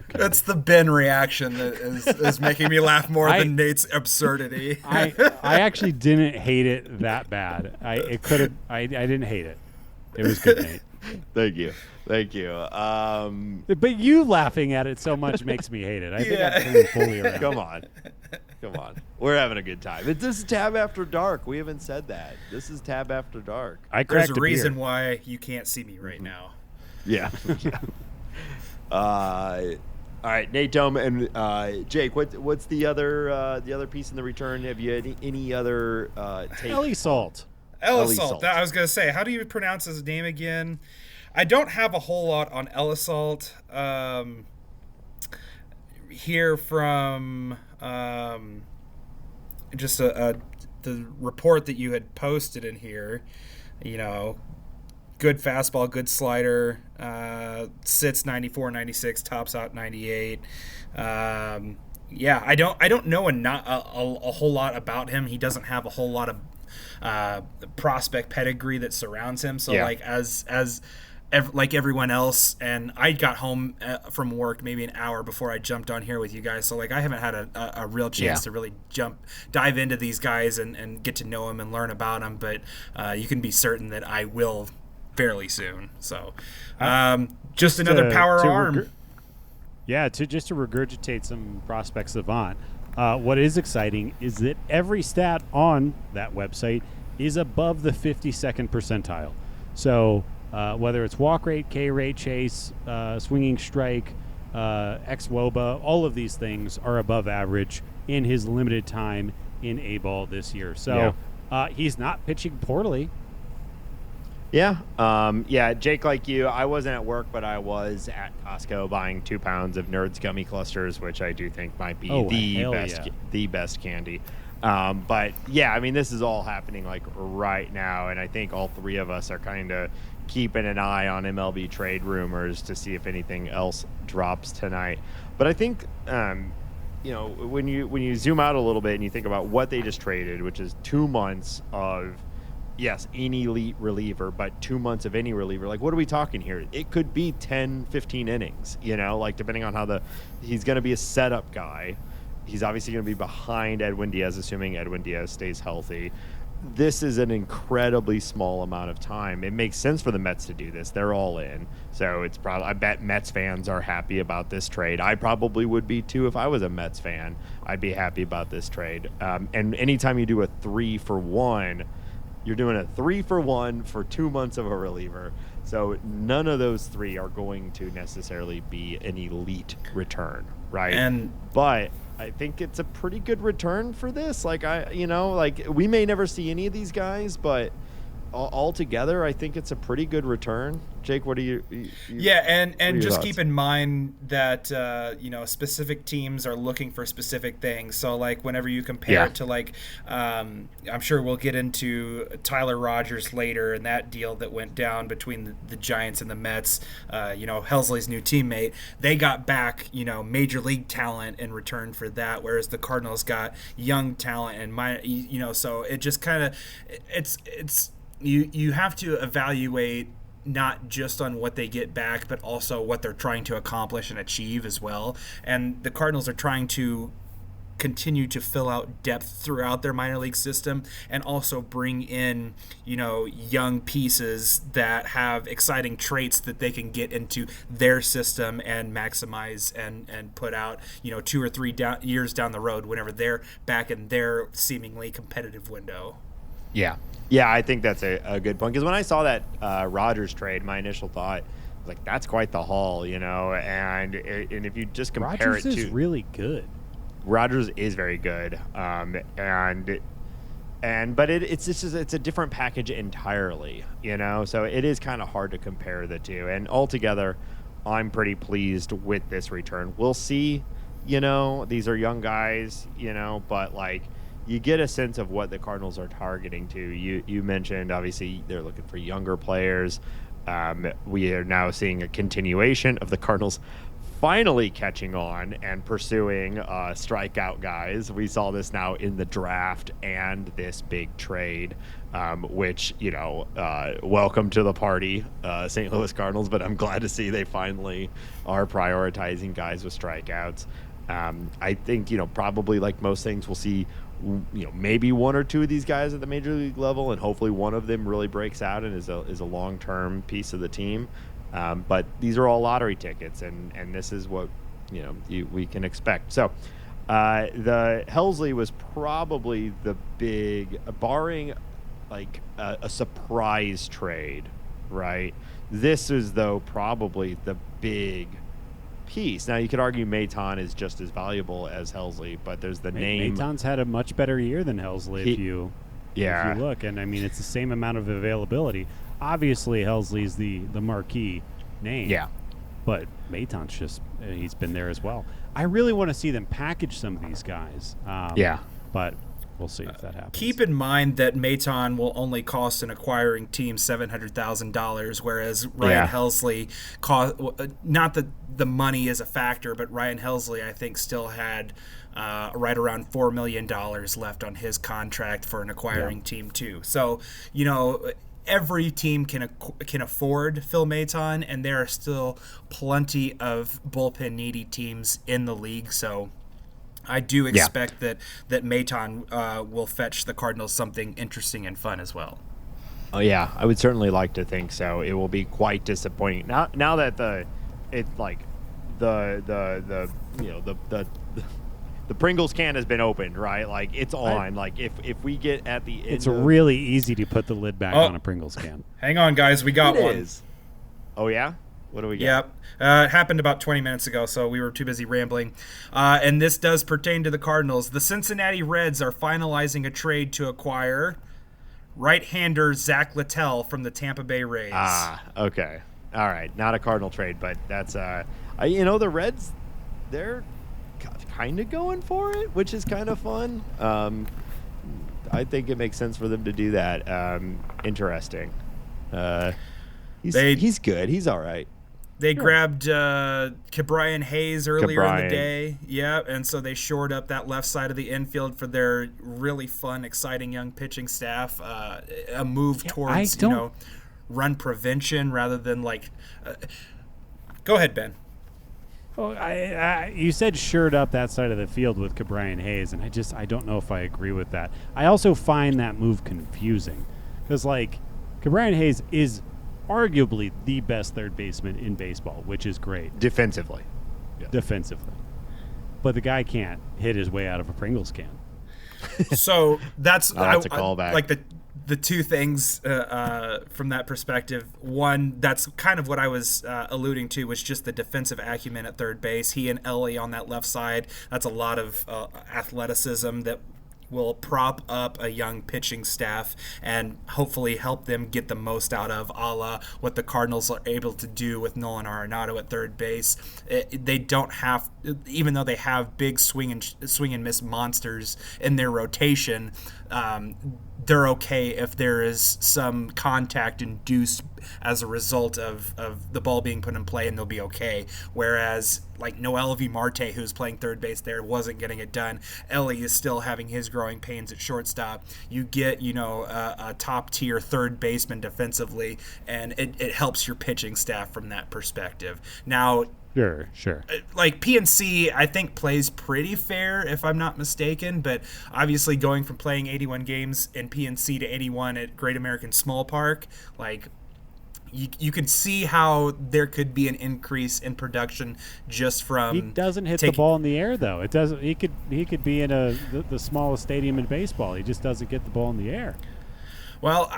[SPEAKER 3] That's the Ben reaction that is making me laugh more than Nate's absurdity.
[SPEAKER 2] I actually didn't hate it that bad. I didn't hate it. It was good, Nate.
[SPEAKER 1] Thank you.
[SPEAKER 2] But you laughing at it so much makes me hate it. I think I'm coming fully around.
[SPEAKER 1] Come on. We're having a good time. This is Tab After Dark. We haven't said that. This is Tab After Dark.
[SPEAKER 3] There's a reason why you can't see me right now.
[SPEAKER 1] Yeah. All right, Nate Dome and Jake. What's the other piece in the return? Have you had any other take?
[SPEAKER 2] Elisalt.
[SPEAKER 3] Elisalt. I was gonna say, how do you pronounce his name again? I don't have a whole lot on Elisalt. Hear from just the report that you had posted in here. Good fastball, good slider, sits 94, 96, tops out 98. I don't know a whole lot about him. He doesn't have a whole lot of prospect pedigree that surrounds him. So as like everyone else, and I got home from work maybe an hour before I jumped on here with you guys. So like I haven't had a real chance to really dive into these guys and get to know them and learn about them. But you can be certain that I will fairly soon. So just another power arm.
[SPEAKER 2] To regurgitate some prospect savant. What is exciting is that every stat on that website is above the 52nd percentile. So whether it's walk rate, K rate, chase, swinging strike, xwOBA, all of these things are above average in his limited time in A-ball this year. So he's not pitching poorly.
[SPEAKER 1] Yeah. Jake, like you, I wasn't at work, but I was at Costco buying 2 pounds of Nerds gummy clusters, which I do think might be the best candy. But yeah, I mean, this is all happening like right now, and I think all three of us are kind of keeping an eye on MLB trade rumors to see if anything else drops tonight. But I think, when you zoom out a little bit and you think about what they just traded, which is 2 months of, yes, an elite reliever, but 2 months of any reliever, like what are we talking here? It could be 10, 15 innings, like depending on how he's going to be a setup guy. He's obviously going to be behind Edwin Diaz, assuming Edwin Diaz stays healthy. This is an incredibly small amount of time. It makes sense for the Mets to do this. They're all in. So it's probably, I bet Mets fans are happy about this trade. I probably would be too if I was a Mets fan. I'd be happy about this trade. And anytime you do a 3-for-1, you're doing a 3-for-1 for 2 months of a reliever. So none of those three are going to necessarily be an elite return, right? But I think it's a pretty good return for this. Like we may never see any of these guys, but altogether, I think it's a pretty good return. Jake, what do you
[SPEAKER 3] and just keep in mind that specific teams are looking for specific things. So like whenever you compare it to like I'm sure we'll get into Tyler Rogers later and that deal that went down between the Giants and the Mets, Helsley's new teammate, they got back major league talent in return for that, whereas the Cardinals got young talent and so it just kind of it's you have to evaluate not just on what they get back, but also what they're trying to accomplish and achieve as well. And the Cardinals are trying to continue to fill out depth throughout their minor league system and also bring in, young pieces that have exciting traits that they can get into their system and maximize and put out, 2 or 3 years down the road whenever they're back in their seemingly competitive window.
[SPEAKER 1] Yeah, I think that's a good point. Because when I saw that Rogers trade, my initial thought was like, that's quite the haul, And if you just compare
[SPEAKER 2] Rogers is really good.
[SPEAKER 1] Rogers is very good, but it's a different package entirely, So it is kind of hard to compare the two. And altogether, I'm pretty pleased with this return. We'll see, these are young guys, but like. You get a sense of what the Cardinals are targeting to. You mentioned, obviously, they're looking for younger players. We are now seeing a continuation of the Cardinals finally catching on and pursuing strikeout guys. We saw this now in the draft and this big trade, which, welcome to the party, St. Louis Cardinals, but I'm glad to see they finally are prioritizing guys with strikeouts. I think, probably like most things, we'll see maybe 1 or 2 of these guys at the major league level, and hopefully one of them really breaks out and is a long-term piece of the team. But these are all lottery tickets, and this is what we can expect. So the Helsley was probably the big, barring like a surprise trade, right? This is though probably the big piece. Now you could argue Maton is just as valuable as Helsley, but there's the name.
[SPEAKER 2] Maton's had a much better year than Helsley if you look, and I mean it's the same amount of availability. Obviously Helsley's the marquee name.
[SPEAKER 1] Yeah.
[SPEAKER 2] But Maton's just he's been there as well. I really want to see them package some of these guys. But we'll see if that happens.
[SPEAKER 3] Keep in mind that Maton will only cost an acquiring team $700,000, whereas Ryan Helsley cost. Not that the money is a factor, but Ryan Helsley, I think, still had right around $4 million left on his contract for an acquiring team too. So every team can afford Phil Maton, and there are still plenty of bullpen needy teams in the league. So I do expect that Maton will fetch the Cardinals something interesting and fun as well.
[SPEAKER 1] Oh yeah, I would certainly like to think so. It will be quite disappointing now that the Pringles can has been opened, right? Like it's on. Like if we get at the end,
[SPEAKER 2] it's really easy to put the lid back on a Pringles can.
[SPEAKER 3] Hang on, guys, we got one.
[SPEAKER 1] Is. Oh yeah, what do we get?
[SPEAKER 3] Yep, it happened about 20 minutes ago, so we were too busy rambling. And this does pertain to the Cardinals. The Cincinnati Reds are finalizing a trade to acquire right-hander Zach Littell from the Tampa Bay Rays.
[SPEAKER 1] Okay. All right. Not a Cardinal trade, but that's the Reds, they're kind of going for it, which is kind of fun. I think it makes sense for them to do that. Interesting. He's good. He's all right.
[SPEAKER 3] They grabbed Ke'Bryan Hayes earlier in the day. Yeah, and so they shored up that left side of the infield for their really fun, exciting young pitching staff. A move towards, run prevention rather than go ahead, Ben.
[SPEAKER 2] Oh, you said shored up that side of the field with Ke'Bryan Hayes, and I don't know if I agree with that. I also find that move confusing because, Ke'Bryan Hayes is arguably the best third baseman in baseball, which is great.
[SPEAKER 1] Defensively. Yeah.
[SPEAKER 2] Defensively. But the guy can't hit his way out of a Pringles can.
[SPEAKER 3] So that's
[SPEAKER 1] a callback.
[SPEAKER 3] The two things from that perspective. One, that's kind of what I was alluding to, was just the defensive acumen at third base. He and Ellie on that left side, that's a lot of athleticism that will prop up a young pitching staff and hopefully help them get the most out of, a la what the Cardinals are able to do with Nolan Arenado at third base. They don't have, even though they have big swing and miss monsters in their rotation, they're okay if there is some contact induced as a result of the ball being put in play, and they'll be okay. Whereas Noel V. Marte, who's playing third base there, wasn't getting it done. Ellie is still having his growing pains at shortstop. You get, a top-tier third baseman defensively, and it helps your pitching staff from that perspective. Now,
[SPEAKER 2] Sure.
[SPEAKER 3] PNC, I think, plays pretty fair, if I'm not mistaken, but obviously going from playing 81 games in PNC to 81 at Great American Small Park, you can see how there could be an increase in production just from.
[SPEAKER 2] He doesn't hit the ball in the air, though. It doesn't. He could be in the smallest stadium in baseball. He just doesn't get the ball in the air.
[SPEAKER 3] Well,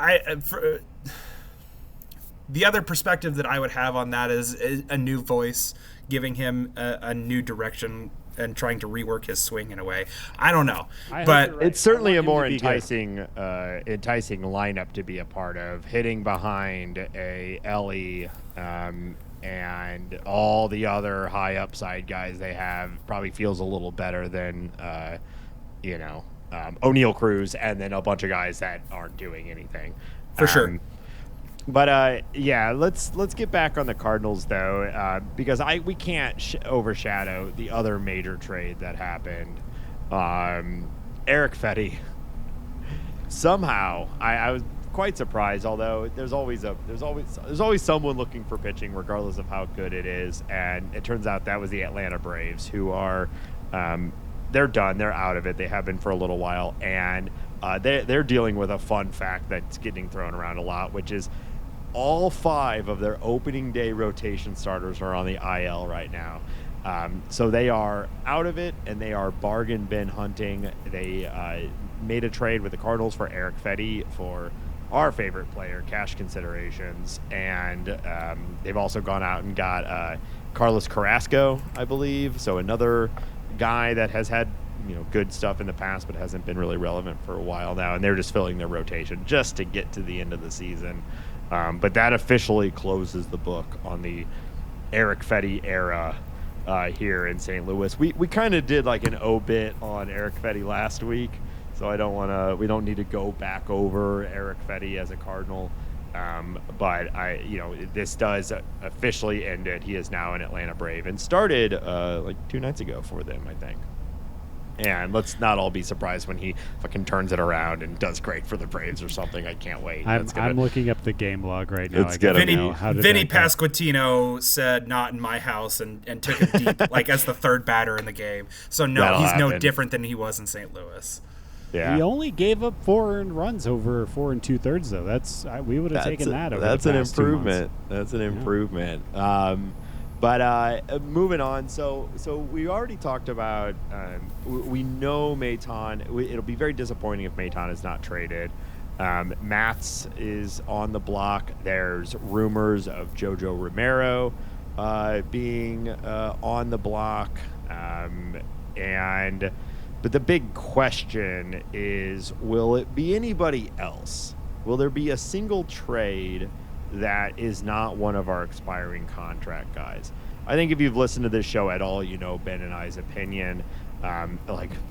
[SPEAKER 3] the other perspective that I would have on that is a new voice giving him a new direction and trying to rework his swing in a way. I don't know, but
[SPEAKER 1] it's certainly a more enticing lineup to be a part of. Hitting behind a Ellie and all the other high upside guys they have probably feels a little better than O'Neal Cruz and then a bunch of guys that aren't doing anything.
[SPEAKER 3] For sure.
[SPEAKER 1] But let's get back on the Cardinals though, because we can't overshadow the other major trade that happened. Erick Fedde. Somehow, I was quite surprised. Although there's always someone looking for pitching, regardless of how good it is. And it turns out that was the Atlanta Braves, who are they're done. They're out of it. They have been for a little while, and they're dealing with a fun fact that's getting thrown around a lot, which is all 5 of their opening day rotation starters are on the IL right now. So they are out of it, and they are bargain bin hunting. They made a trade with the Cardinals for Erick Fedde for our favorite player, cash considerations. And they've also gone out and got Carlos Carrasco, I believe. So another guy that has had good stuff in the past but hasn't been really relevant for a while now. And they're just filling their rotation just to get to the end of the season. But that officially closes the book on the Erick Fedde era here in St. Louis. We kind of did an obit on Erick Fedde last week, so we don't need to go back over Erick Fedde as a Cardinal. But this does officially end it. He is now an Atlanta Brave and started 2 nights ago for them, I think. And let's not all be surprised when he fucking turns it around and does great for the Braves or something. I can't wait.
[SPEAKER 2] I'm looking up the game log right now.
[SPEAKER 3] Vinny Pasquantino said not in my house and took him deep, like as the third batter in the game. So he's no different than he was in St. Louis.
[SPEAKER 1] Yeah.
[SPEAKER 2] He only gave up 4 earned runs over 4 2/3 though. We would have taken that over. That's
[SPEAKER 1] an improvement. That's an improvement. But moving on, so we already talked about. We know Maton. It'll be very disappointing if Maton is not traded. Mats is on the block. There's rumors of JoJo Romero being on the block, but the big question is, will it be anybody else? Will there be a single trade that is not one of our expiring contract guys? I think if you've listened to this show at all, you know Ben and I's opinion.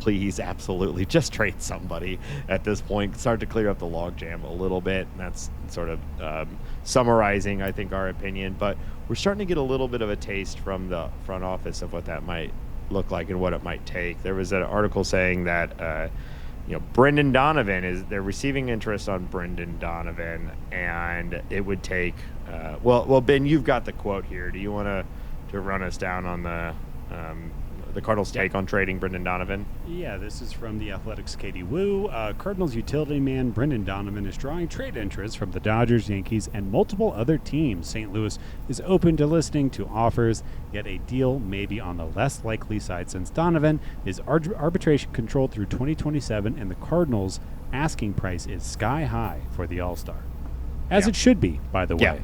[SPEAKER 1] Please, absolutely, just trade somebody at this point. Start to clear up the logjam a little bit. And that's sort of summarizing, I think, our opinion. But we're starting to get a little bit of a taste from the front office of what that might look like and what it might take. There was an article saying that Brendan Donovan they're receiving interest on Brendan Donovan, and it would take well Ben, you've got the quote here. Do you want to run us down on the Cardinals' take on trading Brendan Donovan?
[SPEAKER 2] Yeah, this is from the Athletics' Katie Wu. Cardinals utility man Brendan Donovan is drawing trade interest from the Dodgers, Yankees, and multiple other teams. St. Louis is open to listening to offers, yet a deal may be on the less likely side since Donovan is arbitration controlled through 2027, and the Cardinals' asking price is sky high for the All-Star. As it should be, by the way.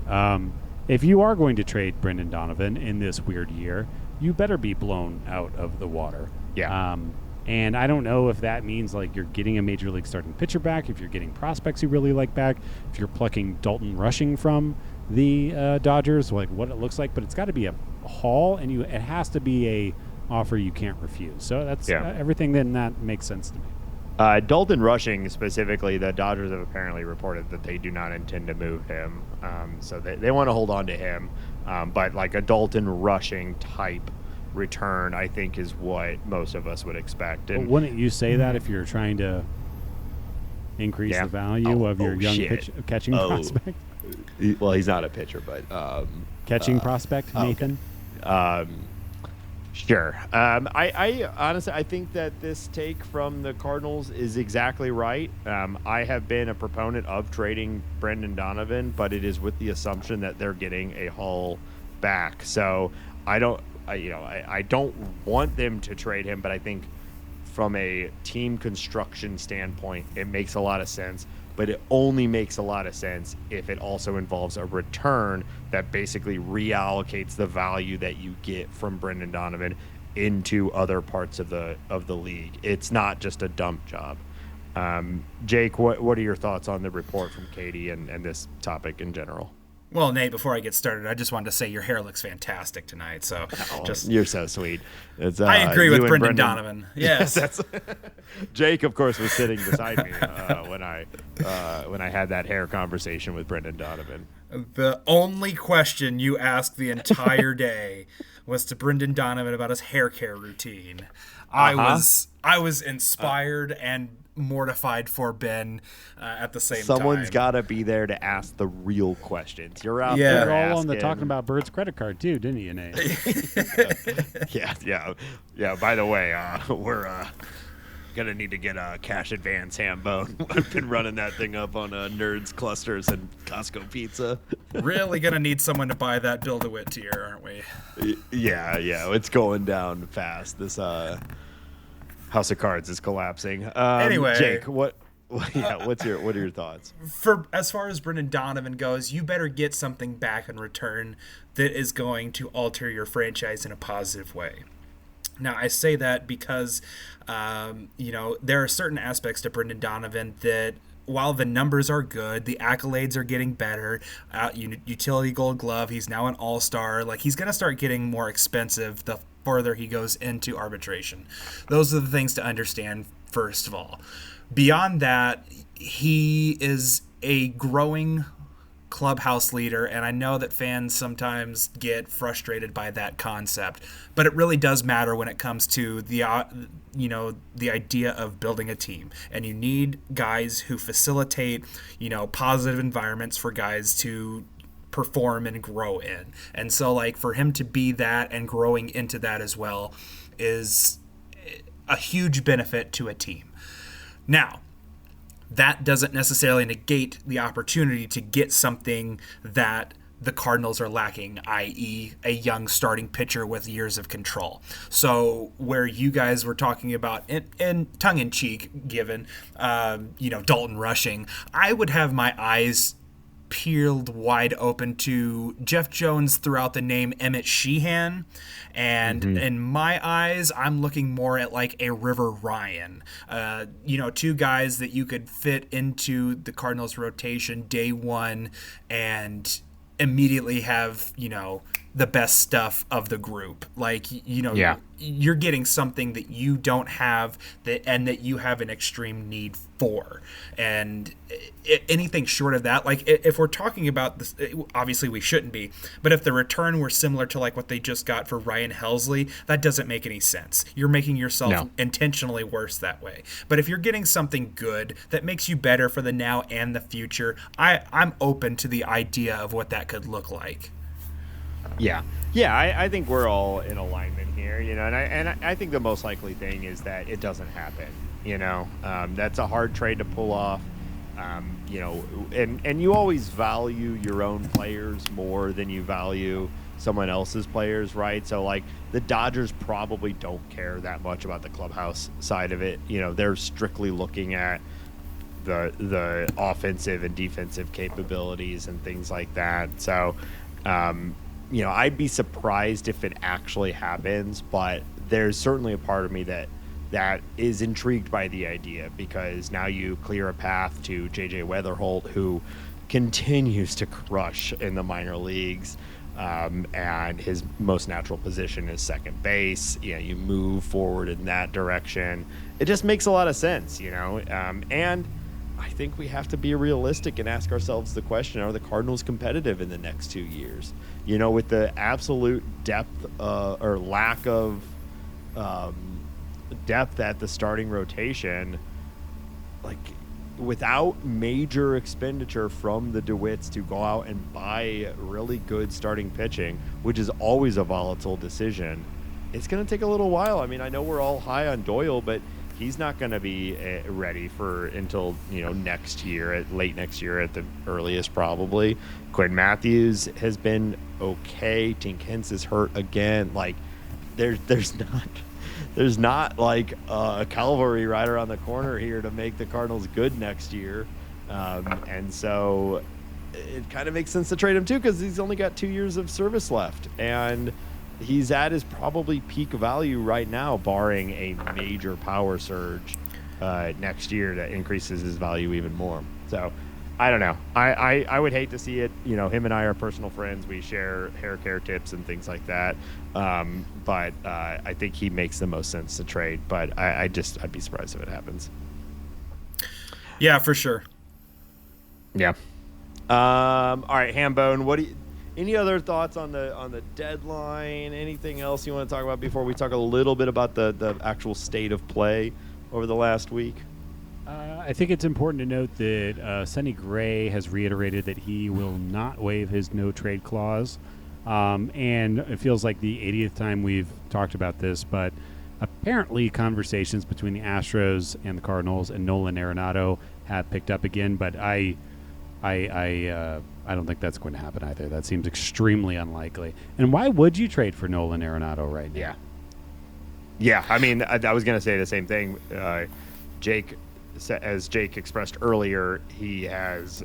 [SPEAKER 2] If you are going to trade Brendan Donovan in this weird year, you better be blown out of the water. And I don't know if that means like you're getting a major league starting pitcher back, if you're getting prospects you really like back, if you're plucking Dalton Rushing from the Dodgers, like what it looks like. But it's got to be a haul, and it has to be a offer you can't refuse. So that's everything. Then that makes sense to me.
[SPEAKER 1] Dalton Rushing specifically, the Dodgers have apparently reported that they do not intend to move him. So they want to hold on to him. But like a Dalton Rushing type return, I think, is what most of us would expect. And
[SPEAKER 2] wouldn't you say that if you're trying to increase the value of your young catching prospect?
[SPEAKER 1] Well, he's not a pitcher, but
[SPEAKER 2] catching prospect, Nathan.
[SPEAKER 1] Sure. I honestly, I think that this take from the Cardinals is exactly right. I have been a proponent of trading Brendan Donovan, but it is with the assumption that they're getting a haul back. So I don't want them to trade him, but I think from a team construction standpoint, it makes a lot of sense. But it only makes a lot of sense if it also involves a return that basically reallocates the value that you get from Brendan Donovan into other parts of the league. It's not just a dump job. Jake, what are your thoughts on the report from Katie and this topic in general?
[SPEAKER 3] Well, Nate, before I get started, I just wanted to say your hair looks fantastic tonight. So
[SPEAKER 1] you're so sweet.
[SPEAKER 3] I agree with Brendan Donovan. Yes.
[SPEAKER 1] Jake, of course, was sitting beside me when I had that hair conversation with Brendan Donovan.
[SPEAKER 3] The only question you asked the entire day was to Brendan Donovan about his hair care routine. I was inspired and mortified for Ben at the same time.
[SPEAKER 1] Someone's got to be there to ask the real questions. You're out
[SPEAKER 2] there
[SPEAKER 1] asking.
[SPEAKER 2] All on the talking about Bird's credit card too, didn't you, Nate?
[SPEAKER 1] Yeah. By the way, we're gonna need to get a cash advance Hambone. I've been running that thing up on Nerds Clusters and Costco Pizza.
[SPEAKER 3] Really gonna need someone to buy that Build-A-Wit tier, aren't we?
[SPEAKER 1] Yeah. It's going down fast. This House of Cards is collapsing.
[SPEAKER 3] Anyway,
[SPEAKER 1] Jake, what are your thoughts?
[SPEAKER 3] For as far as Brendan Donovan goes, you better get something back in return that is going to alter your franchise in a positive way. Now, I say that because, there are certain aspects to Brendan Donovan that, while the numbers are good, the accolades are getting better. Utility Gold Glove, he's now an All-Star. Like, he's going to start getting more expensive the further he goes into arbitration. Those are the things to understand, first of all. Beyond that, he is a growing clubhouse leader, and I know that fans sometimes get frustrated by that concept, but it really does matter when it comes to the the idea of building a team. And you need guys who facilitate, positive environments for guys to perform and grow in. And so, like, for him to be that and growing into that as well is a huge benefit to a team. Now, that doesn't necessarily negate the opportunity to get something that the Cardinals are lacking, i.e. a young starting pitcher with years of control. So where you guys were talking about, in tongue-in-cheek given, Dalton Rushing, I would have my eyes peeled wide open to Jeff Jones throughout the name Emmett Sheehan. And in my eyes, I'm looking more at like a River Ryan. Two guys that you could fit into the Cardinals rotation day one and immediately have, the best stuff of the group. Like, you're getting something that you don't have and that you have an extreme need for. And anything short of that, like if we're talking about this, obviously we shouldn't be, but if the return were similar to like what they just got for Ryan Helsley, that doesn't make any sense. You're making yourself intentionally worse that way. But if you're getting something good that makes you better for the now and the future, I'm open to the idea of what that could look like.
[SPEAKER 1] Yeah, I think we're all in alignment here, and I think the most likely thing is that it doesn't happen. That's a hard trade to pull off. And you always value your own players more than you value someone else's players, right? So like the Dodgers probably don't care that much about the clubhouse side of it. They're strictly looking at the offensive and defensive capabilities and things like that. So. I'd be surprised if it actually happens, but there's certainly a part of me that is intrigued by the idea, because now you clear a path to J.J. Weatherholt, who continues to crush in the minor leagues, and his most natural position is second base. You move forward in that direction. It just makes a lot of sense, and I think we have to be realistic and ask ourselves the question, are the Cardinals competitive in the next 2 years? With the absolute depth or lack of depth at the starting rotation, like without major expenditure from the DeWitts to go out and buy really good starting pitching, which is always a volatile decision, it's going to take a little while. I mean, I know we're all high on Doyle, but he's not going to be ready until next year, late next year at the earliest probably. Quinn Matthews has been okay. Tink Hence is hurt again. Like there's not like a cavalry rider on the corner here to make the Cardinals good next year, and so it kind of makes sense to trade him too, because he's only got 2 years of service left, and he's at his probably peak value right now, barring a major power surge next year that increases his value even more. So I don't know. I would hate to see it. Him and I are personal friends. We share hair care tips and things like that. But I think he makes the most sense to trade. But I'd be surprised if it happens.
[SPEAKER 3] Yeah, for sure.
[SPEAKER 1] Yeah. All right, Hambone, any other thoughts on the deadline? Anything else you want to talk about before we talk a little bit about the actual state of play over the last week?
[SPEAKER 2] I think it's important to note that Sonny Gray has reiterated that he will not waive his no-trade clause. And it feels like the 80th time we've talked about this, but apparently conversations between the Astros and the Cardinals and Nolan Arenado have picked up again, but I don't think that's going to happen either. That seems extremely unlikely. And why would you trade for Nolan Arenado right now?
[SPEAKER 1] Yeah. I mean, I was going to say the same thing. As Jake expressed earlier, he has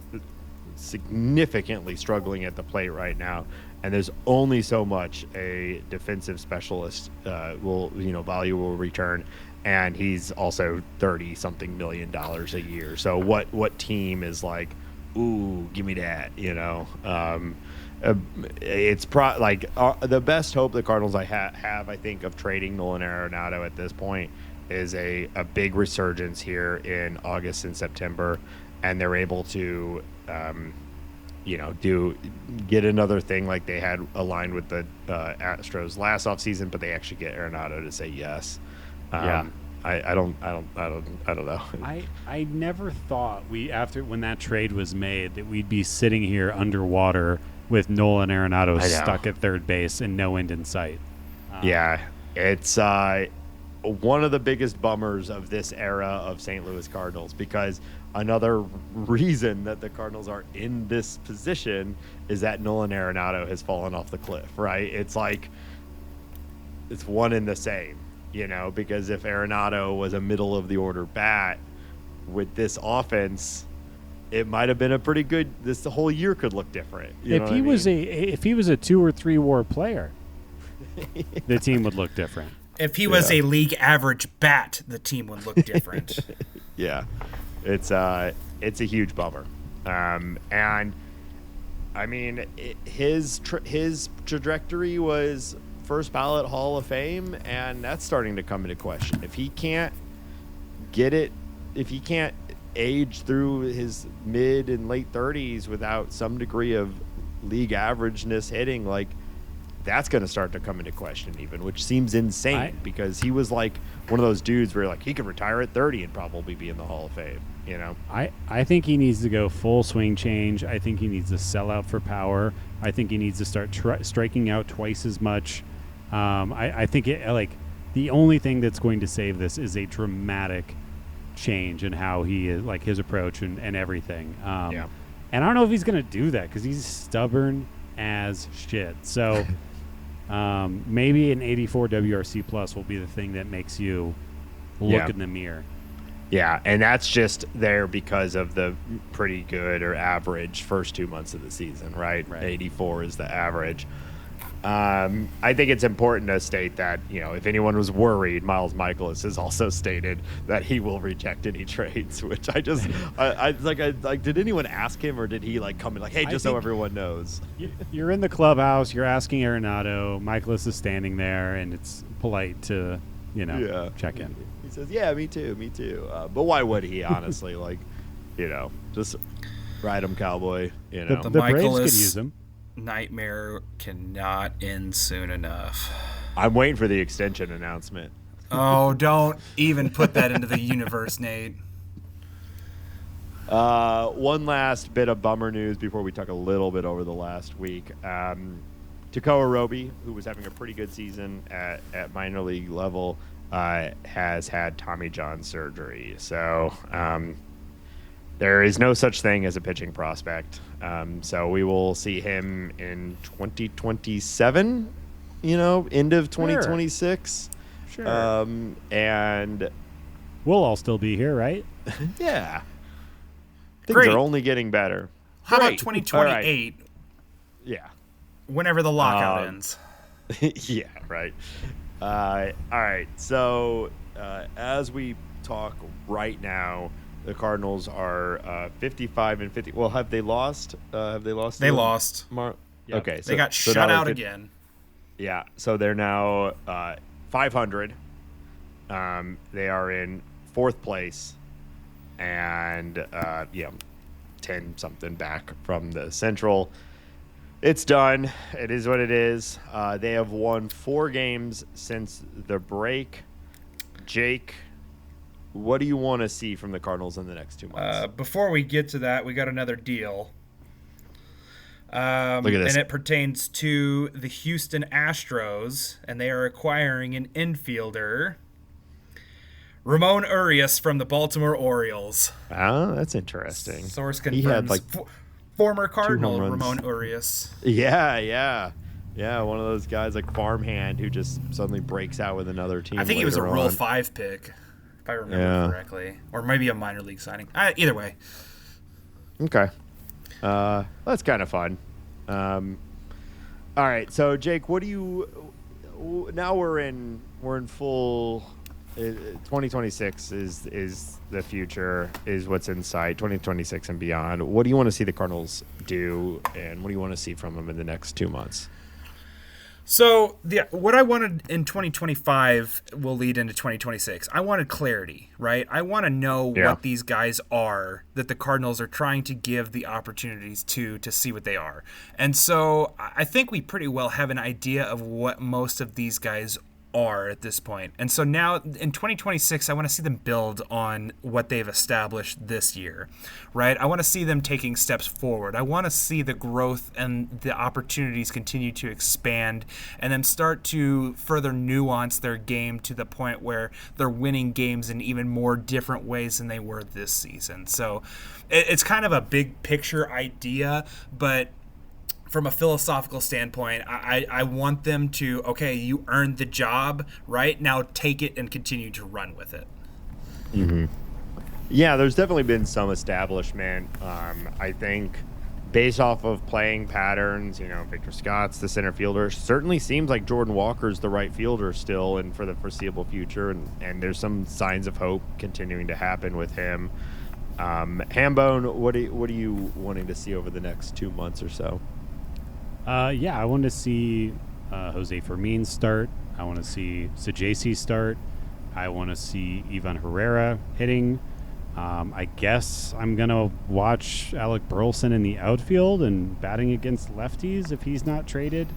[SPEAKER 1] significantly struggling at the plate right now, and there's only so much a defensive specialist value will return, and he's also $30-something million a year. So what team is like, ooh, give me that, it's the best hope the Cardinals have, I think, of trading Nolan Arenado at this point is a big resurgence here in August and September, and they're able to get another thing like they had aligned with the Astros last offseason, but they actually get Arenado to say yes. I don't know.
[SPEAKER 2] I never thought when that trade was made that we'd be sitting here underwater with Nolan Arenado stuck at third base and no end in sight.
[SPEAKER 1] It's one of the biggest bummers of this era of St. Louis Cardinals, because another reason that the Cardinals are in this position is that Nolan Arenado has fallen off the cliff, right? It's like it's one and the same, because if Arenado was a middle of the order bat with this offense, it might have been a pretty good. The whole year could look different.
[SPEAKER 2] If he was a 2 or 3 WAR player, the team would look different.
[SPEAKER 3] If he was a league average bat, the team would look different.
[SPEAKER 1] It's a huge bummer. And I mean, his trajectory was first ballot Hall of Fame, and that's starting to come into question. If he can't age through his mid and late 30s without some degree of league averageness hitting, like, that's going to start to come into question even, which seems insane because he was like one of those dudes where like he could retire at 30 and probably be in the Hall of Fame, I think he needs to go full swing change. I think he needs to sell out for power. I think he needs to start striking out twice as much. I think the only thing that's going to save this is a dramatic change in how he is, like his approach and everything. And I don't know if he's going to do that because he's stubborn as shit. So maybe an 84 WRC plus will be the thing that makes you look in the mirror. Yeah, and that's just there because of the pretty good or average first 2 months of the season, right? 84 is the average. I think it's important to state that, if anyone was worried, Miles Michaelis has also stated that he will reject any trades, which I did anyone ask him, or did he come in hey, just so everyone knows?
[SPEAKER 2] You're in the clubhouse, you're asking Arenado, Michaelis is standing there, and it's polite to, check in.
[SPEAKER 1] He says, yeah, me too. But why would he, honestly? Just ride him, cowboy,
[SPEAKER 2] The Braves could use him.
[SPEAKER 3] Nightmare cannot end soon enough.
[SPEAKER 1] I'm waiting for the extension announcement.
[SPEAKER 3] Oh, don't even put that into the universe, Nate.
[SPEAKER 1] One last bit of bummer news before we talk a little bit over the last week. Tekoah Roby, who was having a pretty good season at minor league level, has had Tommy John surgery. So there is no such thing as a pitching prospect. So we will see him in 2027, end of 2026.
[SPEAKER 2] Sure.
[SPEAKER 1] And
[SPEAKER 2] we'll all still be here, right?
[SPEAKER 1] Yeah. Things are only getting better.
[SPEAKER 3] How about 2028?
[SPEAKER 1] Right. Yeah.
[SPEAKER 3] Whenever the lockout ends.
[SPEAKER 1] Yeah, right. All right. So as we talk right now, the Cardinals are 55-50. Well, have they lost? They lost.
[SPEAKER 3] Yep.
[SPEAKER 1] Okay,
[SPEAKER 3] so they got shut out again.
[SPEAKER 1] Yeah, so they're now 500. They are in 4th place, and 10 something back from the Central. It's done. It is what it is. They have won 4 games since the break. Jake, what do you want to see from the Cardinals in the next 2 months?
[SPEAKER 3] Before we get to that, we got another deal.
[SPEAKER 1] Look at this.
[SPEAKER 3] And it pertains to the Houston Astros, and they are acquiring an infielder, Ramon Urias from the Baltimore Orioles.
[SPEAKER 1] Oh, that's interesting.
[SPEAKER 3] Source confirms.
[SPEAKER 1] He had
[SPEAKER 3] former Cardinal Ramon Urias.
[SPEAKER 1] Yeah. One of those guys like farmhand who just suddenly breaks out with another team.
[SPEAKER 3] I think he was a Rule 5 pick, if I remember correctly. Or maybe a minor league signing. Either way.
[SPEAKER 1] Okay. That's kind of fun. All right, so Jake, what do you? Now we're in full. 2026 is the future, is what's in sight. 2026 and beyond. What do you want to see the Cardinals do, and what do you want to see from them in the next 2 months?
[SPEAKER 3] So what I wanted in 2025 will lead into 2026. I wanted clarity, right? I want to know what these guys are that the Cardinals are trying to give the opportunities to see what they are. And so I think we pretty well have an idea of what most of these guys are at this point. And so now in 2026, I want to see them build on what they've established this year, right? I want to see them taking steps forward. I want to see the growth and the opportunities continue to expand and then start to further nuance their game to the point where they're winning games in even more different ways than they were this season. So it's kind of a big picture idea, but from a philosophical standpoint, I want them to, okay, you earned the job, right? Now take it and continue to run with it.
[SPEAKER 1] Mm-hmm. Yeah, there's definitely been some establishment. I think based off of playing patterns, Victor Scott's the center fielder. Certainly seems like Jordan Walker's the right fielder still and for the foreseeable future. And there's some signs of hope continuing to happen with him. Hambone, what are you wanting to see over the next 2 months or so?
[SPEAKER 2] I want to see Jose Fermin start. I want to see Sajasi start. I want to see Ivan Herrera hitting. I guess I'm going to watch Alec Burleson in the outfield and batting against lefties if he's not traded.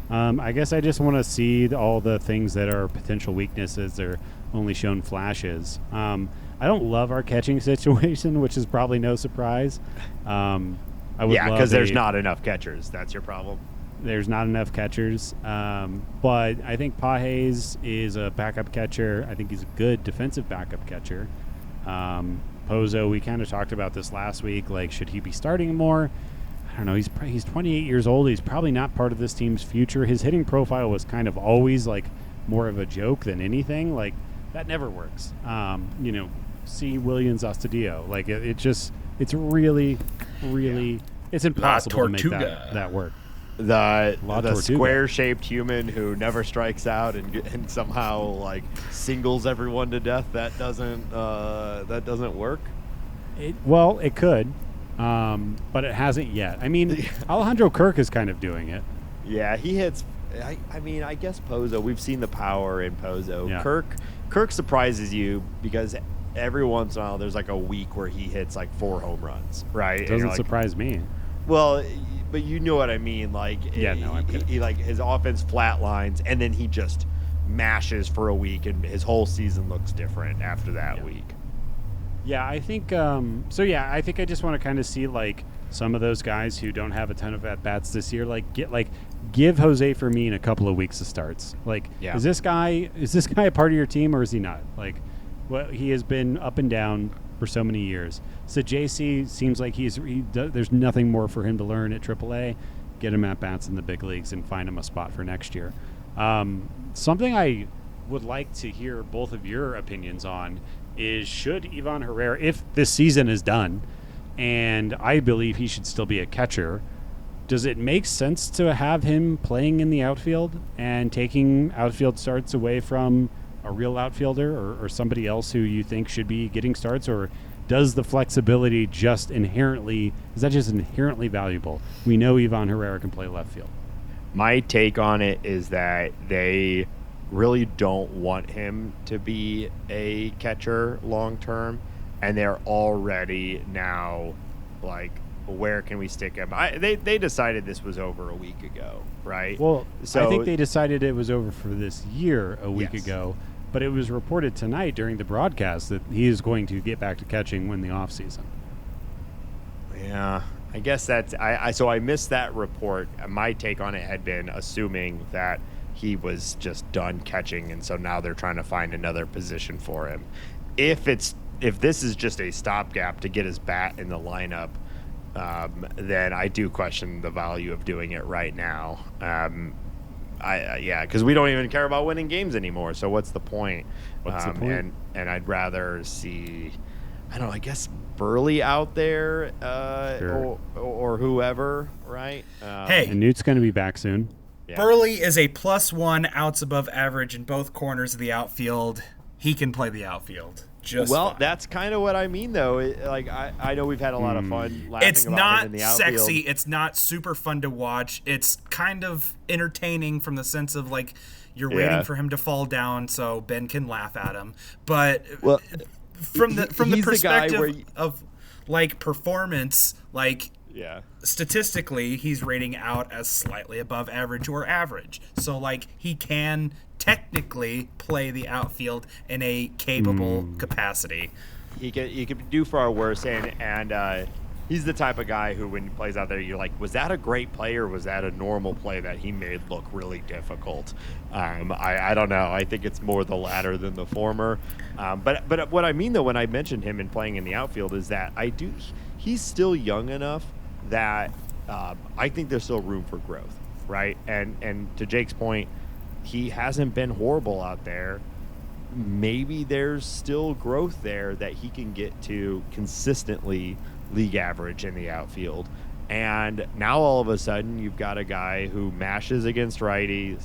[SPEAKER 2] I guess I just want to see all the things that are potential weaknesses or only shown flashes. I don't love our catching situation, which is probably no surprise.
[SPEAKER 1] Because there's not enough catchers. That's your problem.
[SPEAKER 2] There's not enough catchers. But I think Pages is a backup catcher. I think he's a good defensive backup catcher. Pozo, we kind of talked about this last week. Like, should he be starting more? I don't know. He's 28 years old. He's probably not part of this team's future. His hitting profile was kind of always like more of a joke than anything. Like, that never works. See Williams Astudillo. Like, it's really, it's impossible to make that work.
[SPEAKER 1] The square-shaped human who never strikes out and somehow like singles everyone to death. That doesn't work.
[SPEAKER 2] It could, but it hasn't yet. I mean, Alejandro Kirk is kind of doing it.
[SPEAKER 1] Yeah, he hits. I guess Pozo. We've seen the power in Pozo. Yeah. Kirk surprises you because every once in a while there's like a week where he hits like 4 home runs, right?
[SPEAKER 2] It doesn't surprise me.
[SPEAKER 1] Well, but you know what I mean. Like,
[SPEAKER 2] I'm kidding.
[SPEAKER 1] He like his offense flatlines and then he just mashes for a week and his whole season looks different after that week.
[SPEAKER 2] Yeah, I think I think I just want to kind of see like some of those guys who don't have a ton of at bats this year, give Jose Fermin a couple of weeks of starts. Like, is this guy a part of your team or is he not? Like, well, he has been up and down for so many years. Sajasi seems like there's nothing more for him to learn at AAA. Get him at bats in the big leagues and find him a spot for next year. Something I would like to hear both of your opinions on is, should Ivan Herrera, if this season is done, and I believe he should still be a catcher, does it make sense to have him playing in the outfield and taking outfield starts away from a real outfielder or somebody else who you think should be getting starts? Or does the flexibility just inherently valuable? We know Ivan Herrera can play left field.
[SPEAKER 1] My take on it is that they really don't want him to be a catcher long term, and they're already now like, where can we stick him? They decided this was over a week ago, right?
[SPEAKER 2] Well, so I think they decided it was over for this year a week ago, but it was reported tonight during the broadcast that he is going to get back to catching when the off season.
[SPEAKER 1] Yeah, I guess that's so I missed that report. My take on it had been assuming that he was just done catching, and so now they're trying to find another position for him. If this is just a stopgap to get his bat in the lineup, then I do question the value of doing it right now. Because we don't even care about winning games anymore. So what's the point? And I'd rather see, I don't know, I guess Burley out there, sure. or whoever, right?
[SPEAKER 2] And Newt's going to be back soon.
[SPEAKER 3] Yeah. Burley is a +1 outs above average in both corners of the outfield. He can play the outfield. Fine.
[SPEAKER 1] That's kind of what I mean, though. I know we've had a lot of fun laughing
[SPEAKER 3] it's
[SPEAKER 1] about
[SPEAKER 3] not
[SPEAKER 1] him in the outfield.
[SPEAKER 3] sexy. It's not super fun to watch. It's kind of entertaining from the sense of like you're waiting for him to fall down so Ben can laugh at him. But from the perspective of like performance, like statistically, he's rating out as slightly above average or average. So like he can technically play the outfield in a capable capacity.
[SPEAKER 1] He could do far worse, and he's the type of guy who, when he plays out there, you're like, was that a great play or was that a normal play that he made look really difficult? I don't know. I think it's more the latter than the former. But what I mean, though, when I mentioned him and playing in the outfield is that he's still young enough that I think there's still room for growth, right? And to Jake's point, he hasn't been horrible out there. Maybe there's still growth there that he can get to consistently league average in the outfield. And now all of a sudden you've got a guy who mashes against righties,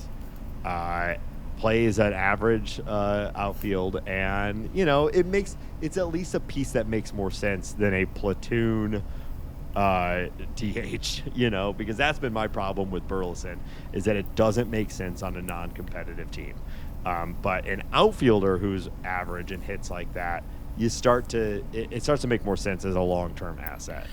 [SPEAKER 1] plays an average outfield, and it's at least a piece that makes more sense than a platoon DH, because that's been my problem with Burleson, is that it doesn't make sense on a non-competitive team. But an outfielder who's average and hits like that, it starts to make more sense as a long-term asset.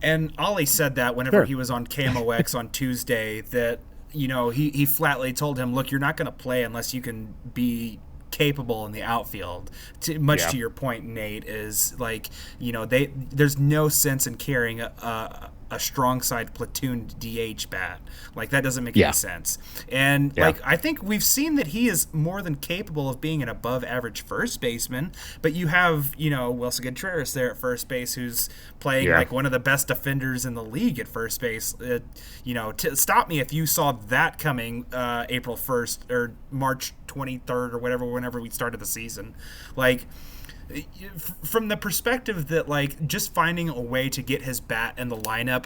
[SPEAKER 3] And Ollie said that whenever he was on KMOX on Tuesday, that he flatly told him, look, you're not going to play unless you can be capable in the outfield. To your point, Nate, is like, there's no sense in carrying a strong side platoon DH bat. Like, that doesn't make any sense. And I think we've seen that he is more than capable of being an above average first baseman, but you have, Wilson Contreras there at first base, who's playing like one of the best defenders in the league at first base. Stop me if you saw that coming April 1st or March 23rd or whenever we started the season. Like, from the perspective that, like, just finding a way to get his bat in the lineup,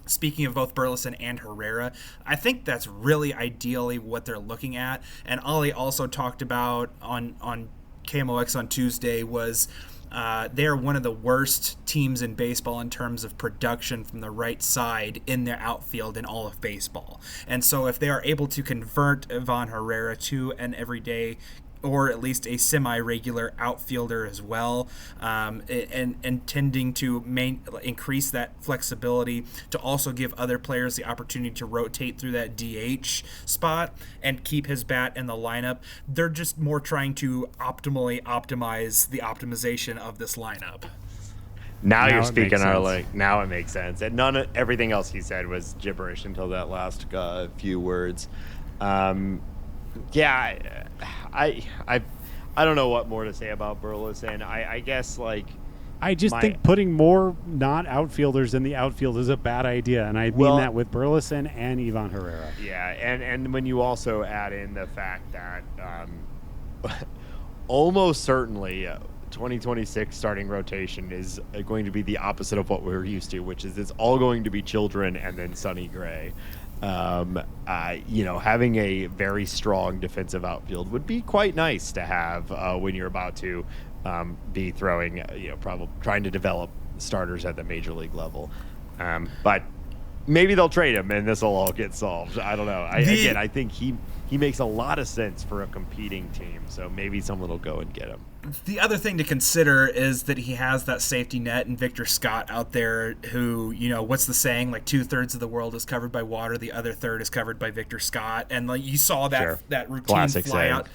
[SPEAKER 3] speaking of both Burleson and Herrera, I think that's really ideally what they're looking at. And Ollie also talked about on KMOX on Tuesday was they're one of the worst teams in baseball in terms of production from the right side in their outfield in all of baseball. And so if they are able to convert Ivan Herrera to an everyday or at least a semi-regular outfielder as well, and tending to increase that flexibility to also give other players the opportunity to rotate through that DH spot and keep his bat in the lineup. They're just more trying to optimally optimize the optimization of this lineup.
[SPEAKER 1] Now you're speaking our like. Now it makes sense, and everything else he said was gibberish until that last few words. I don't know what more to say about Burleson. I guess, like,
[SPEAKER 2] I just think putting more non-outfielders in the outfield is a bad idea, and I mean that with Burleson and Ivan Herrera.
[SPEAKER 1] Yeah, and when you also add in the fact that almost certainly 2026 starting rotation is going to be the opposite of what we're used to, which is it's all going to be children and then Sonny Gray. Having a very strong defensive outfield would be quite nice to have when you're about to be throwing, probably trying to develop starters at the major league level. But maybe they'll trade him and this will all get solved. I don't know. I think he makes a lot of sense for a competing team, so maybe someone will go and get him.
[SPEAKER 3] The other thing to consider is that he has that safety net and Victor Scott out there who, what's the saying? Like 2/3 of the world is covered by water. The other third is covered by Victor Scott. And like you saw that routine
[SPEAKER 1] classic
[SPEAKER 3] fly out.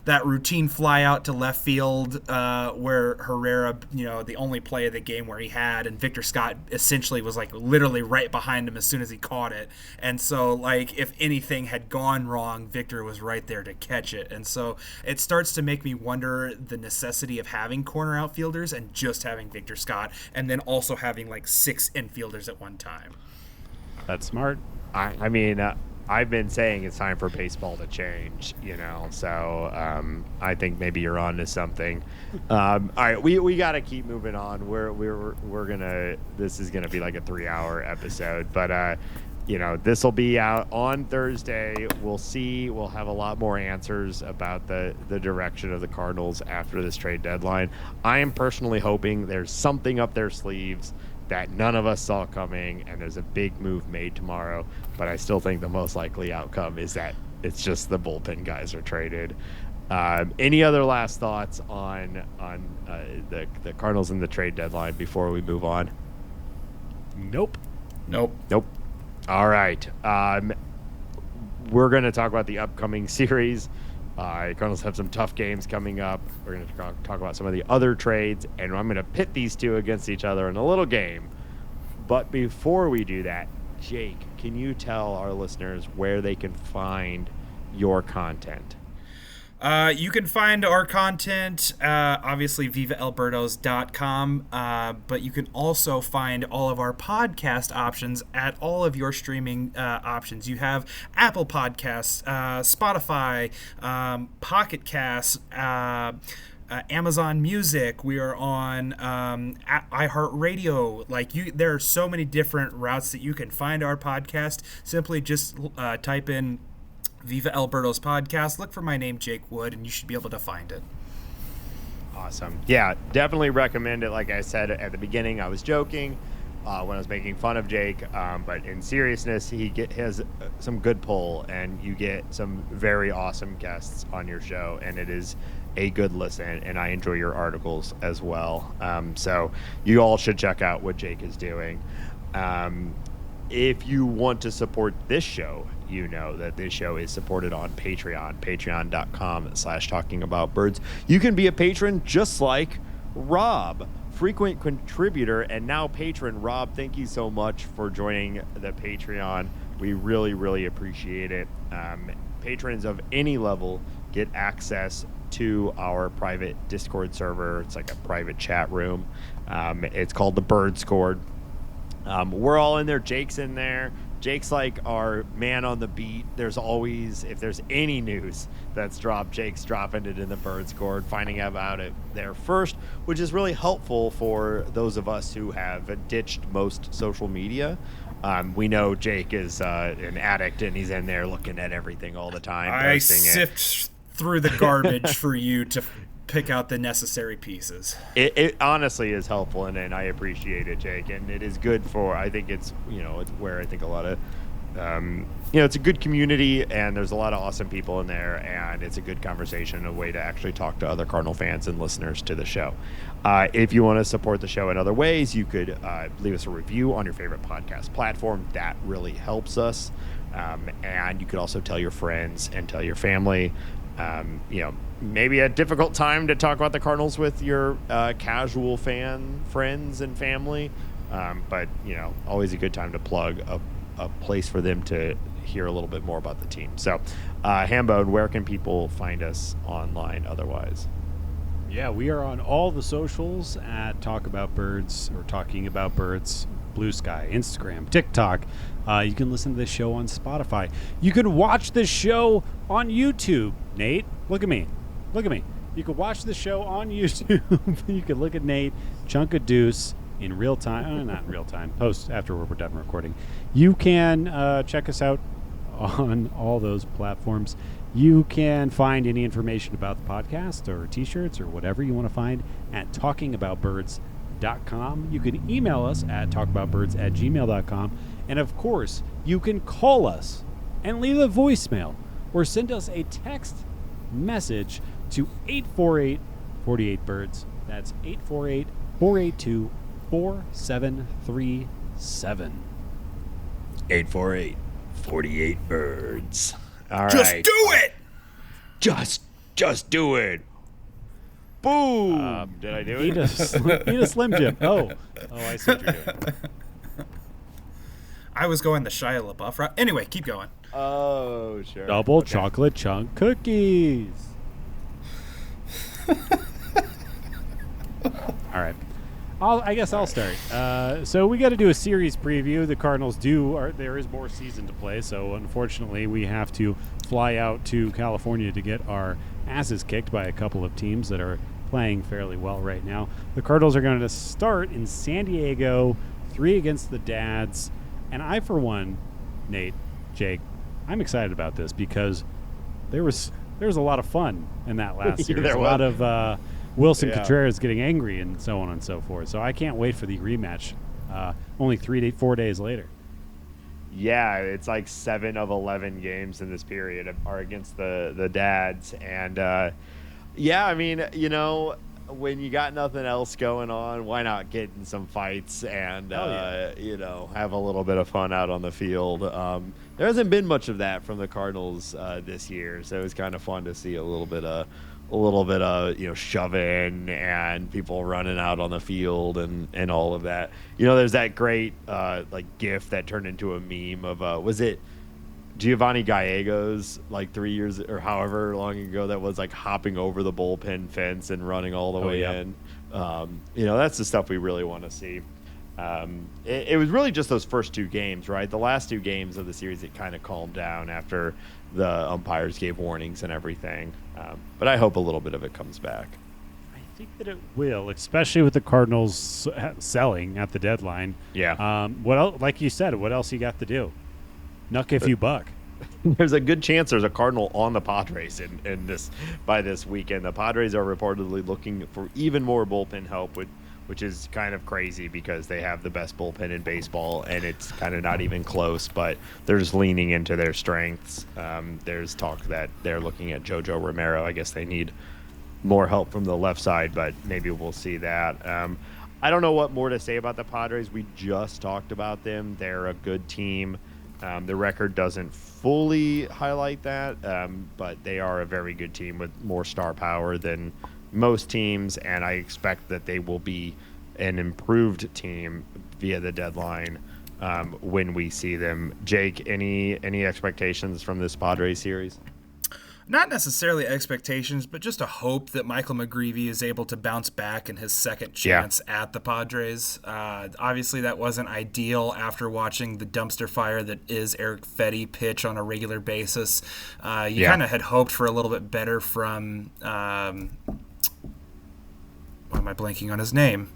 [SPEAKER 3] That routine fly out to left field where Herrera, the only play of the game where he had, and Victor Scott essentially was like literally right behind him as soon as he caught it. And so, like, if anything had gone wrong, Victor was right there to catch it. And so it starts to make me wonder the necessity of having corner outfielders and just having Victor Scott, and then also having like 6 infielders at one time.
[SPEAKER 2] That's smart.
[SPEAKER 1] I mean, I've been saying it's time for baseball to change, so I think maybe you're on to something. All right, we got to keep moving on. We're gonna, this is gonna be like a 3-hour episode, but this will be out on Thursday. We'll see. We'll have a lot more answers about the direction of the Cardinals after this trade deadline. I am personally hoping there's something up their sleeves that none of us saw coming, and there's a big move made tomorrow. But I still think the most likely outcome is that it's just the bullpen guys are traded. Any other last thoughts on the Cardinals and the trade deadline before we move on?
[SPEAKER 2] Nope.
[SPEAKER 1] All right. We're going to talk about the upcoming series. Cardinals have some tough games coming up. We're going to talk about some of the other trades, and I'm going to pit these two against each other in a little game. But before we do that, Jake, can you tell our listeners where they can find your content?
[SPEAKER 3] You can find our content, obviously, vivaelbertos.com, but you can also find all of our podcast options at all of your streaming options. You have Apple Podcasts, Spotify, Pocket Casts, Amazon Music. We are on iHeartRadio. There are so many different routes that you can find our podcast. Simply just type in Viva Alberto's podcast. Look for my name, Jake Wood, and you should be able to find it.
[SPEAKER 1] Awesome. Yeah, definitely recommend it. Like I said at the beginning, I was joking when I was making fun of Jake, but in seriousness, he has some good pull, and you get some very awesome guests on your show, and it is a good listen, and I enjoy your articles as well. So you all should check out what Jake is doing. If you want to support this show, you know that this show is supported on Patreon, patreon.com/talkingaboutbirds. You can be a patron just like Rob, frequent contributor and now patron. Rob, thank you so much for joining the Patreon. We really, really appreciate it. Patrons of any level get access to our private Discord server. It's like a private chat room. It's called the Bird Squad. We're all in there. Jake's in there. Jake's like our man on the beat. There's always, if there's any news that's dropped, Jake's dropping it in the Bird Squad, finding out about it there first, which is really helpful for those of us who have ditched most social media. We know Jake is an addict, and he's in there looking at everything all the time.
[SPEAKER 3] I sift through the garbage for you to pick out the necessary pieces.
[SPEAKER 1] It honestly is helpful, and I appreciate it, Jake, and it is good for, I think it's where I think a lot of it's a good community, and there's a lot of awesome people in there, and it's a good conversation, a way to actually talk to other Cardinal fans and listeners to the show. If you want to support the show in other ways, you could leave us a review on your favorite podcast platform. That really helps us. And you could also tell your friends and tell your family. Maybe a difficult time to talk about the Cardinals with your casual fan friends and family, but always a good time to plug a place for them to hear a little bit more about the team. So, Hambone, where can people find us online otherwise?
[SPEAKER 2] Yeah, we are on all the socials at Talk About Birds or Talking About Birds, Blue Sky, Instagram, TikTok. You can listen to this show on Spotify. You can watch this show on YouTube. Nate, look at me. Look at me. You can watch the show on YouTube. You can look at Nate chunk a deuce in real time. Not in real time. Post after we're done recording. You can check us out on all those platforms. You can find any information about the podcast or T-shirts or whatever you want to find at talkingaboutbirds.com. You can email us at talkaboutbirds@gmail.com. And, of course, you can call us and leave a voicemail or send us a text message to 848-48-BIRDS. That's 848-482-4737.
[SPEAKER 1] 848-48-BIRDS. All right.
[SPEAKER 3] Just do it!
[SPEAKER 1] Just do it. Boom! Did I do it?
[SPEAKER 2] Eat a Slim Jim. Oh, I see what you're doing.
[SPEAKER 3] I was going the Shia LaBeouf route. Anyway, keep going.
[SPEAKER 1] Oh, sure.
[SPEAKER 2] Double chocolate chunk cookies. All right. I guess I'll start. So we got to do a series preview. The Cardinals there is more season to play, so unfortunately we have to fly out to California to get our asses kicked by a couple of teams that are playing fairly well right now. The Cardinals are going to start in San Diego, 3 against the Dads, and I, for one, Nate, Jake, I'm excited about this because there was a lot of fun in that last series.
[SPEAKER 1] There
[SPEAKER 2] a
[SPEAKER 1] was.
[SPEAKER 2] lot of Wilson Contreras getting angry and so on and so forth. So I can't wait for the rematch. Only 4 days later.
[SPEAKER 1] Yeah, it's like 7 of 11 games in this period are against the Dads, and I mean, when you got nothing else going on, why not get in some fights and have a little bit of fun out on the field? There hasn't been much of that from the Cardinals this year, so it's kind of fun to see a little bit of shoving and people running out on the field and all of that. There's that great GIF that turned into a meme of was it Giovanni Gallegos, like 3 years or however long ago that was, like hopping over the bullpen fence and running all the way in. That's the stuff we really want to see. It was really just those first 2 games, right? The last 2 games of the series, it kind of calmed down after the umpires gave warnings and everything. But I hope a little bit of it comes back.
[SPEAKER 2] I think that it will, especially with the Cardinals selling at the deadline.
[SPEAKER 1] Yeah.
[SPEAKER 2] What else, like you said, what else you got to do? Knuck if you buck.
[SPEAKER 1] There's a good chance there's a Cardinal on the Padres by this weekend. The Padres are reportedly looking for even more bullpen help, which is kind of crazy because they have the best bullpen in baseball, and it's kind of not even close, but they're just leaning into their strengths. There's talk that they're looking at JoJo Romero. I guess they need more help from the left side, but maybe we'll see that. I don't know what more to say about the Padres. We just talked about them. They're a good team. The record doesn't fully highlight that, but they are a very good team with more star power than most teams, and I expect that they will be an improved team via the deadline when we see them. Jake, any expectations from this Padres series?
[SPEAKER 3] Not necessarily expectations, but just a hope that Michael McGreevy is able to bounce back in his second chance at the Padres. Obviously, that wasn't ideal after watching the dumpster fire that is Erick Fedde pitch on a regular basis. You kind of had hoped for a little bit better from why am I blanking on his name?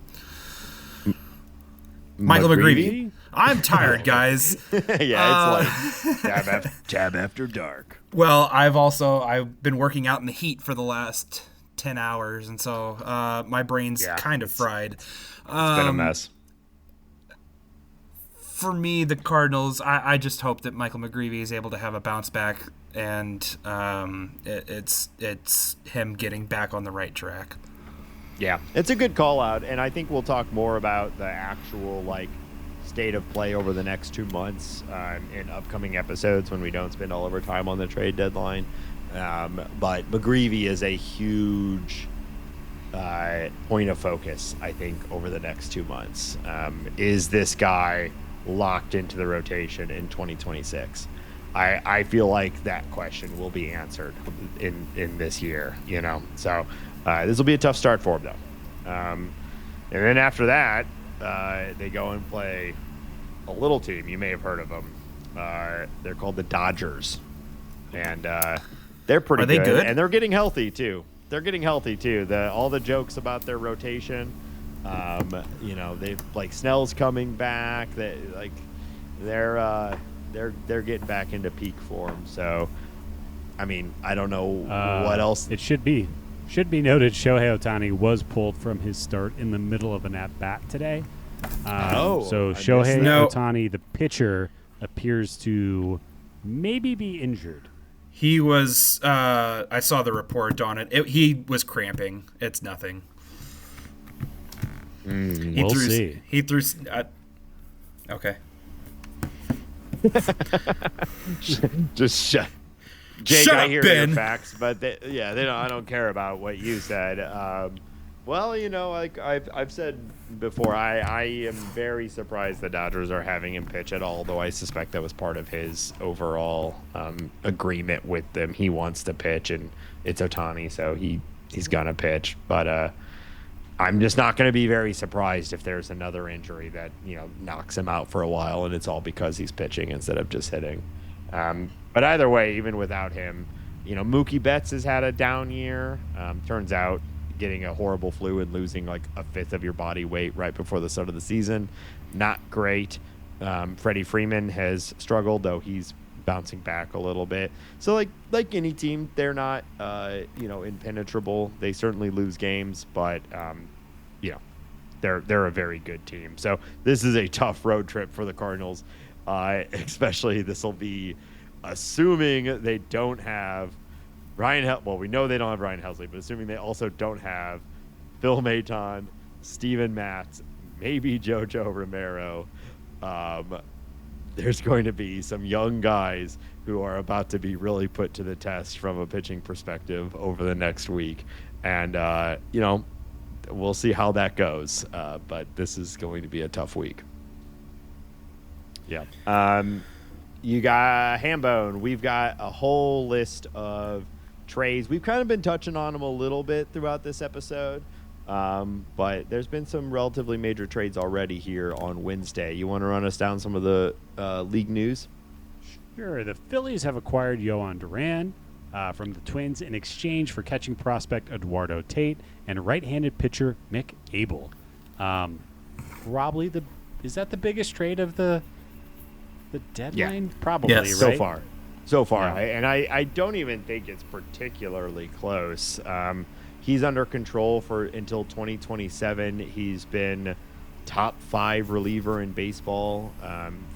[SPEAKER 3] Michael McGreevy. I'm tired, guys.
[SPEAKER 1] It's like tab after dark.
[SPEAKER 3] Well, I've been working out in the heat for the last 10 hours, and so my brain's kind of fried.
[SPEAKER 1] It's been a mess.
[SPEAKER 3] For me, the Cardinals, I just hope that Michael McGreevy is able to have a bounce back, and it's him getting back on the right track.
[SPEAKER 1] Yeah, it's a good call out, and I think we'll talk more about the actual state of play over the next 2 months in upcoming episodes when we don't spend all of our time on the trade deadline. But McGreevy is a huge point of focus, I think, over the next 2 months. Is this guy locked into the rotation in 2026? I feel like that question will be answered in this year, So this will be a tough start for him, though. And then after that, they go and play a little team. You may have heard of them. They're called the Dodgers, and they're pretty good. Are they good? And they're getting healthy too. All the jokes about their rotation. They've Snell's coming back. They're getting back into peak form. So, I mean, I don't know what else.
[SPEAKER 2] It should be noted Shohei Ohtani was pulled from his start in the middle of an at-bat today. So Shohei Ohtani, the pitcher, appears to maybe be injured.
[SPEAKER 3] He was, I saw the report on it. He was cramping. It's nothing.
[SPEAKER 2] We'll see.
[SPEAKER 3] He threw. Okay.
[SPEAKER 1] Just shut. Jake, I hear your facts, but I don't care about what you said. Well, like I've said before, I am very surprised the Dodgers are having him pitch at all, though I suspect that was part of his overall agreement with them. He wants to pitch, and it's Ohtani, so he's gonna pitch. But I'm just not going to be very surprised if there's another injury that knocks him out for a while, and it's all because he's pitching instead of just hitting. But either way, even without him, Mookie Betts has had a down year. Turns out getting a horrible flu and losing like a fifth of your body weight right before the start of the season, not great. Freddie Freeman has struggled, though he's bouncing back a little bit. So like any team, they're not impenetrable. They certainly lose games, but they're a very good team. So this is a tough road trip for the Cardinals. Especially this will be assuming they don't have we know they don't have Ryan Helsley, but assuming they also don't have Phil Maton, Steven Matz, maybe JoJo Romero. There's going to be some young guys who are about to be really put to the test from a pitching perspective over the next week. And, we'll see how that goes. But this is going to be a tough week. Yeah. You got Hambone. We've got a whole list of trades. We've kind of been touching on them a little bit throughout this episode. But there's been some relatively major trades already here on Wednesday. You want to run us down some of the league news?
[SPEAKER 2] Sure. The Phillies have acquired Yohan Duran from the Twins in exchange for catching prospect Eduardo Tate and right-handed pitcher Mick Abel. Probably is that the biggest trade of the deadline?
[SPEAKER 1] Yeah.
[SPEAKER 2] Probably,
[SPEAKER 3] yes.
[SPEAKER 2] right?
[SPEAKER 1] So far.
[SPEAKER 2] Yeah.
[SPEAKER 1] I don't even think it's particularly close. He's under control until 2027. He's been top 5 reliever in baseball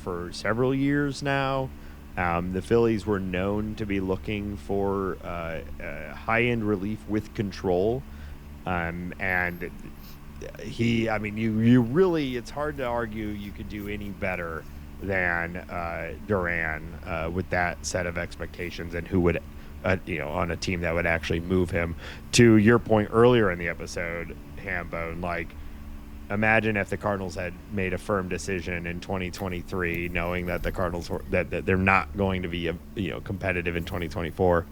[SPEAKER 1] for several years now. The Phillies were known to be looking for high-end relief with control. And you really, it's hard to argue you could do any better than Duran with that set of expectations and who would on a team that would actually move him. To your point earlier in the episode, Hambone, imagine if the Cardinals had made a firm decision in 2023, knowing that the Cardinals that they're not going to be competitive in 2024,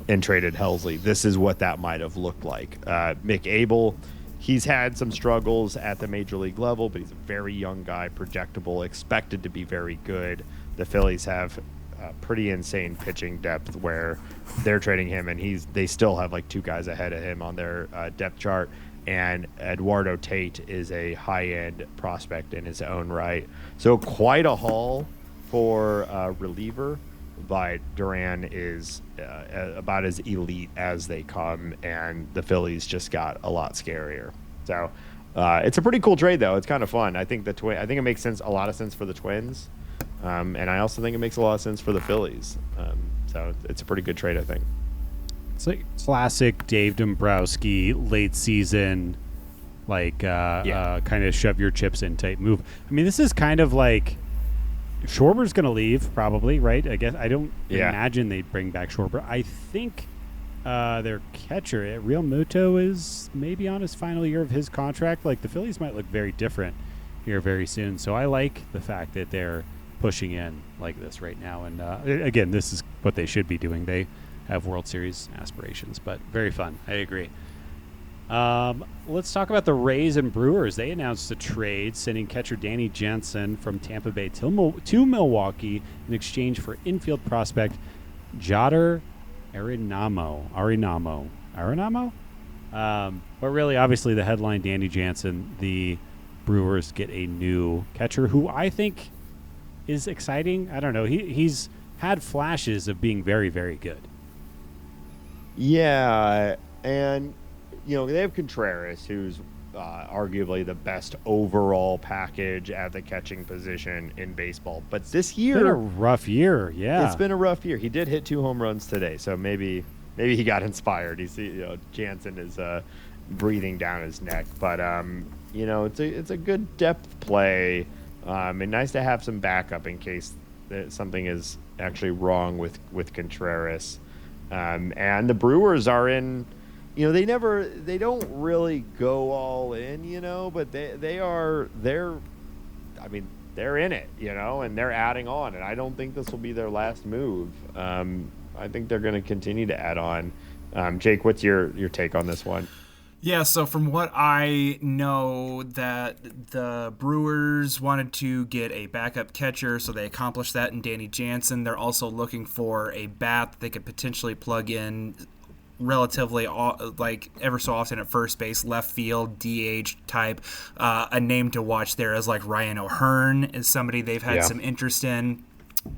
[SPEAKER 1] and traded Helsley. This is what that might have looked like. Mick Abel, he's had some struggles at the major league level, but he's a very young guy, projectable, expected to be very good. The Phillies have pretty insane pitching depth where they're trading him, and they still have 2 guys ahead of him on their depth chart. And Eduardo Tate is a high-end prospect in his own right. So quite a haul for a reliever, but Duran is about as elite as they come, and the Phillies just got a lot scarier. So it's a pretty cool trade, though. It's kind of fun. I think it makes a lot of sense for the Twins. And I also think it makes a lot of sense for the Phillies. So it's a pretty good trade, I think.
[SPEAKER 2] It's like classic Dave Dombrowski late season, kind of shove your chips in type move. I mean, this is kind of like Schwarber's going to leave probably, right? I guess I don't imagine they'd bring back Schwarber. I think their catcher, Real Muto, is maybe on his final year of his contract. The Phillies might look very different here very soon. So I like the fact that they're pushing in like this right now. And again, this is what they should be doing. They have World Series aspirations, but very fun. I agree. Let's talk about the Rays and Brewers. They announced a trade, sending catcher Danny Jansen from Tampa Bay to Milwaukee in exchange for infield prospect Jodar Arenamo. But really, obviously, the headline, Danny Jansen, the Brewers get a new catcher who I think is exciting. I don't know. He's had flashes of being very, very good.
[SPEAKER 1] Yeah, and they have Contreras, who's arguably the best overall package at the catching position in baseball. But this year,
[SPEAKER 2] it's been a rough year. Yeah,
[SPEAKER 1] it's been a rough year. He did hit 2 home runs today, so maybe he got inspired. Jansen is breathing down his neck, but it's a good depth play, and nice to have some backup in case something is actually wrong with Contreras. And the Brewers are in, they don't really go all in, but they're in it, and they're adding on, and I don't think this will be their last move. I think they're going to continue to add on. Jake, what's your take on this one?
[SPEAKER 3] Yeah, so from what I know, that the Brewers wanted to get a backup catcher, so they accomplished that in Danny Jansen. They're also looking for a bat that they could potentially plug in relatively like ever so often at first base, left field, DH type. A name to watch there is like Ryan O'Hearn is somebody they've had some interest in.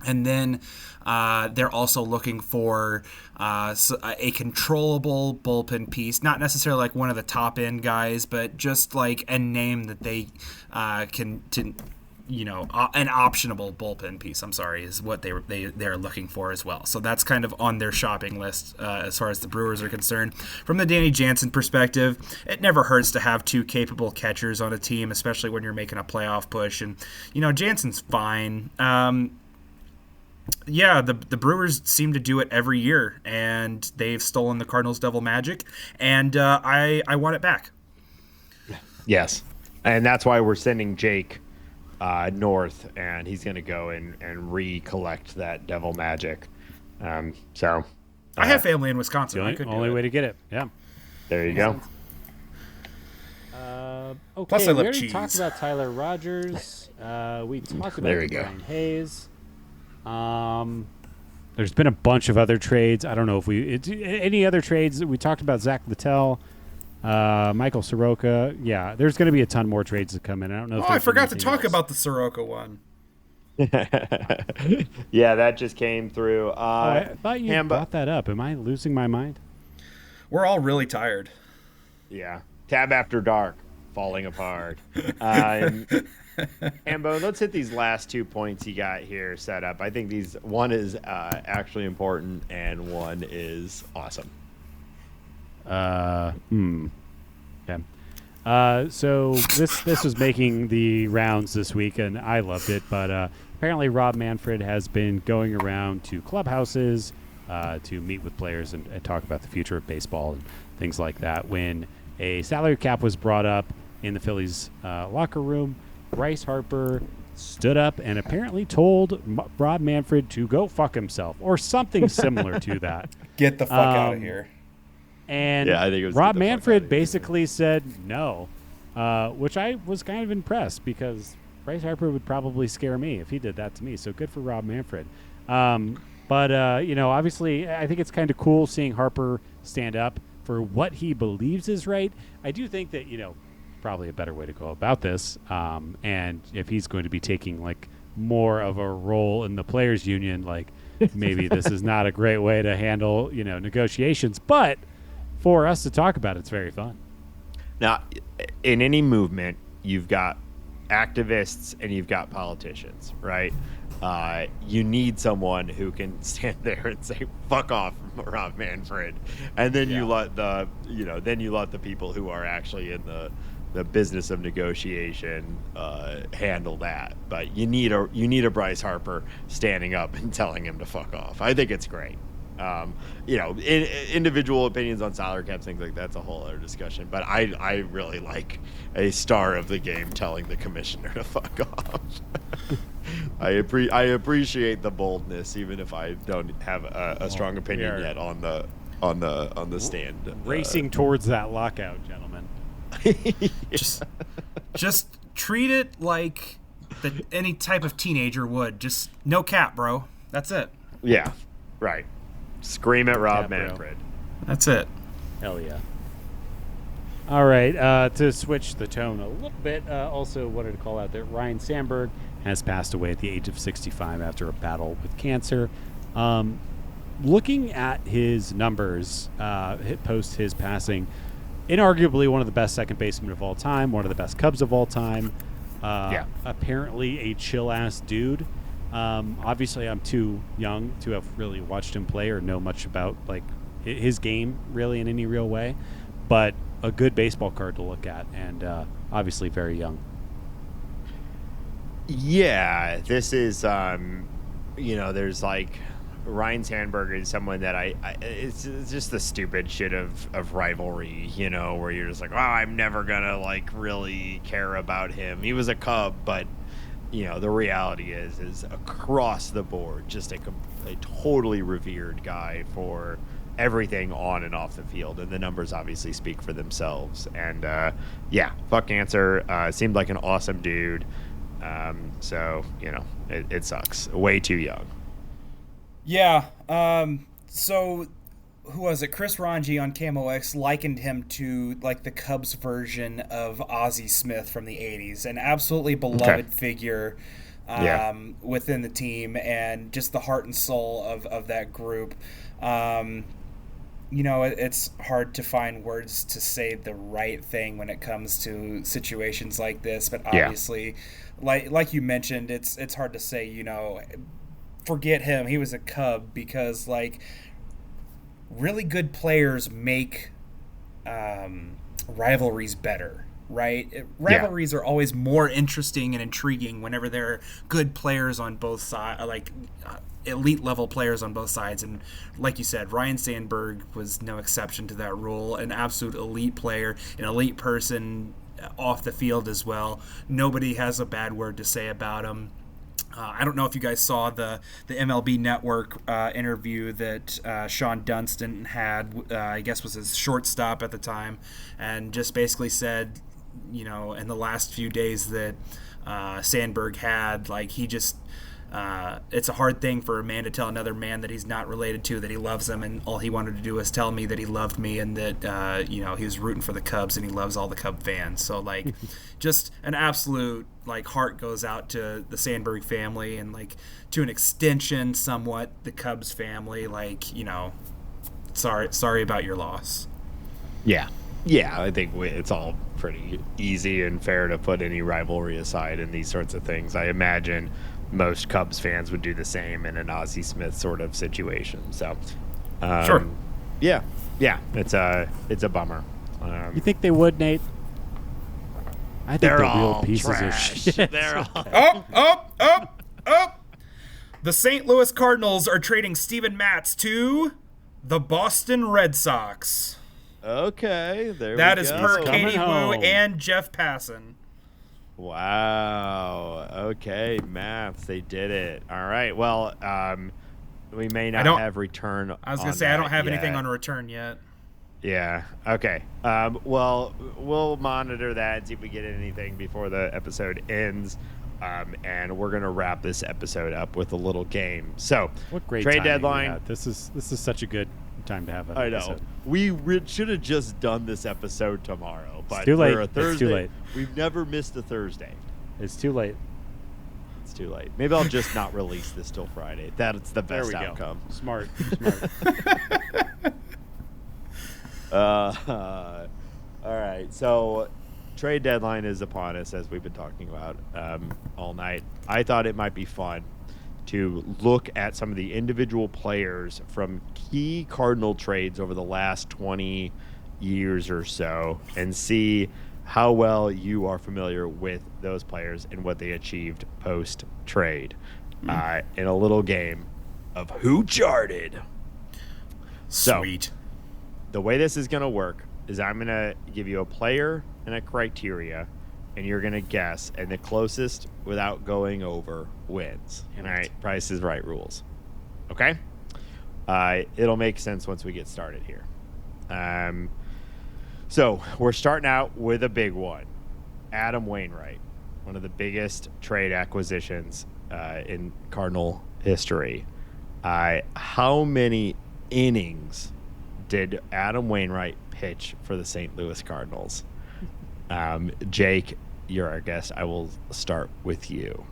[SPEAKER 3] And then they're also looking for a controllable bullpen piece, not necessarily like one of the top end guys, but just like a name that they can an optionable bullpen piece. I'm sorry, is what they're looking for as well. So that's kind of on their shopping list as far as the Brewers are concerned. From the Danny Jansen perspective, it never hurts to have two capable catchers on a team, especially when you're making a playoff push. And Jansen's fine. The Brewers seem to do it every year, and they've stolen the Cardinals' devil magic, and I want it back.
[SPEAKER 1] Yes, and that's why we're sending Jake north, and he's going to go and recollect that devil magic. I
[SPEAKER 3] have family in Wisconsin.
[SPEAKER 2] The only way to get it. Yeah.
[SPEAKER 1] There you go.
[SPEAKER 2] Okay,
[SPEAKER 3] Plus I love
[SPEAKER 2] we already
[SPEAKER 3] cheese.
[SPEAKER 2] talked about Tyler Rogers. We talked about Ryan Hayes. There's been a bunch of other trades. I don't know if any other trades. We talked about Zach Littell, Michael Soroka. Yeah, there's going to be a ton more trades that come in. I don't know. If
[SPEAKER 3] I forgot to talk about the Soroka one.
[SPEAKER 1] Yeah, that just came through.
[SPEAKER 2] I thought you brought that up. Am I losing my mind?
[SPEAKER 3] We're all really tired.
[SPEAKER 1] Yeah. Tab after dark, falling apart. Ambo, let's hit these last 2 points you got here set up. I think one is actually important and one is awesome.
[SPEAKER 2] Okay. So this was making the rounds this week, and I loved it. But apparently, Rob Manfred has been going around to clubhouses to meet with players and talk about the future of baseball and things like that. When a salary cap was brought up in the Phillies locker room, Bryce Harper stood up and apparently told Rob Manfred to go fuck himself or something similar to that.
[SPEAKER 3] Get the fuck out of here.
[SPEAKER 2] And I think it was Rob Manfred basically said no, which I was kind of impressed because Bryce Harper would probably scare me if he did that to me. So good for Rob Manfred. But obviously, I think it's kind of cool seeing Harper stand up for what he believes is right. I do think that, probably a better way to go about this. And if he's going to be taking like more of a role in the players union, like maybe this is not a great way to handle, negotiations, but for us to talk about, it's very fun.
[SPEAKER 1] Now, in any movement, you've got activists and you've got politicians, right? You need someone who can stand there and say "fuck off," Rob Manfred, and then you let the people who are actually in the business of negotiation handle that. But you need a Bryce Harper standing up and telling him to fuck off. I think it's great. Individual opinions on salary caps, things like that's a whole other discussion. But I really like a star of the game telling the commissioner to fuck off. I appreciate the boldness, even if I don't have a strong opinion yet on the stand.
[SPEAKER 2] Racing towards that lockout, gentlemen.
[SPEAKER 3] Just treat it like any type of teenager would. Just no cap, bro. That's it.
[SPEAKER 1] Yeah, right. Scream at Rob Manfred.
[SPEAKER 3] That's it.
[SPEAKER 2] Hell yeah. All right, to switch the tone a little bit, also wanted to call out that Ryan Sandberg has passed away at the age of 65 after a battle with cancer. Looking at his numbers post his passing, inarguably one of the best second basemen of all time, one of the best Cubs of all time. Apparently a chill-ass dude. Obviously, I'm too young to have really watched him play or know much about like his game really in any real way, but a good baseball card to look at, and obviously very young.
[SPEAKER 1] Yeah, this is there's like Ryan Sandberg is someone that it's just the stupid shit of rivalry, where you're just like, oh, I'm never gonna like really care about him. He was a Cub, but the reality is across the board, just a totally revered guy for everything on and off the field, and the numbers obviously speak for themselves. And fuck cancer. Seemed like an awesome dude. So it sucks. Way too young.
[SPEAKER 3] Yeah. So who was it? Chris Ranji on KMOX likened him to like the Cubs version of Ozzie Smith from the '80s, an absolutely beloved figure within the team, and just the heart and soul of that group. It's hard to find words to say the right thing when it comes to situations like this, but obviously, like you mentioned, it's hard to say, forget him. He was a Cub, because really good players make rivalries better, right? Rivalries are always more interesting and intriguing whenever there are good players on both sides, elite level players on both sides. And like you said, Ryne Sandberg was no exception to that rule. An absolute elite player, an elite person off the field as well. Nobody has a bad word to say about him. I don't know if you guys saw the MLB Network interview that Sean Dunston had, I guess was his shortstop at the time, and just basically said, in the last few days that Sandberg had, he just it's a hard thing for a man to tell another man that he's not related to that he loves him, and all he wanted to do was tell me that he loved me, and that he was rooting for the Cubs, and he loves all the Cub fans. So just an absolute heart goes out to the Sandberg family, and to an extension somewhat the Cubs family. Sorry about your loss.
[SPEAKER 1] Yeah, I think it's all pretty easy and fair to put any rivalry aside in these sorts of things. I imagine most Cubs fans would do the same in an Ozzie Smith sort of situation. So,
[SPEAKER 3] sure.
[SPEAKER 1] Yeah, it's a bummer.
[SPEAKER 2] You think they would, Nate? I think they're real pieces
[SPEAKER 1] trash.
[SPEAKER 2] Of shit.
[SPEAKER 1] They're all
[SPEAKER 3] Oh! The St. Louis Cardinals are trading Steven Matz to the Boston Red Sox.
[SPEAKER 1] Okay,
[SPEAKER 3] that is per Katie Wu and Jeff Passan.
[SPEAKER 1] Wow. Okay, maths. They did it. All right. Well, we may not have return.
[SPEAKER 3] I was going to say, I don't have anything on return yet.
[SPEAKER 1] Yeah. Okay. Well, we'll monitor that and see if we get anything before the episode ends. And we're going to wrap this episode up with a little game. So,
[SPEAKER 2] what great
[SPEAKER 1] trade deadline.
[SPEAKER 2] This is such a good time to have an episode.
[SPEAKER 1] I know. We should have just done this episode tomorrow, but
[SPEAKER 2] it's too late.
[SPEAKER 1] For a Thursday,
[SPEAKER 2] it's too late.
[SPEAKER 1] We've never missed a Thursday.
[SPEAKER 2] It's too late.
[SPEAKER 1] It's too late. Maybe I'll just not release this till Friday. That's the best outcome.
[SPEAKER 2] Go. Smart.
[SPEAKER 1] All right. So, trade deadline is upon us, as we've been talking about all night. I thought it might be fun to look at some of the individual players from key Cardinal trades over the last 20 years or so and see how well you are familiar with those players and what they achieved post-trade in a little game of Who Charted.
[SPEAKER 3] Sweet.
[SPEAKER 1] So, the way this is going to work is I'm going to give you a player and a criteria, and you're going to guess, and the closest without going over wins. All right, Price is Right rules. Okay? It'll make sense once we get started here. So we're starting out with a big one. Adam Wainwright, one of the biggest trade acquisitions in Cardinal history. How many innings did Adam Wainwright pitch for the St. Louis Cardinals? Jake, you're our guest. I will start with you.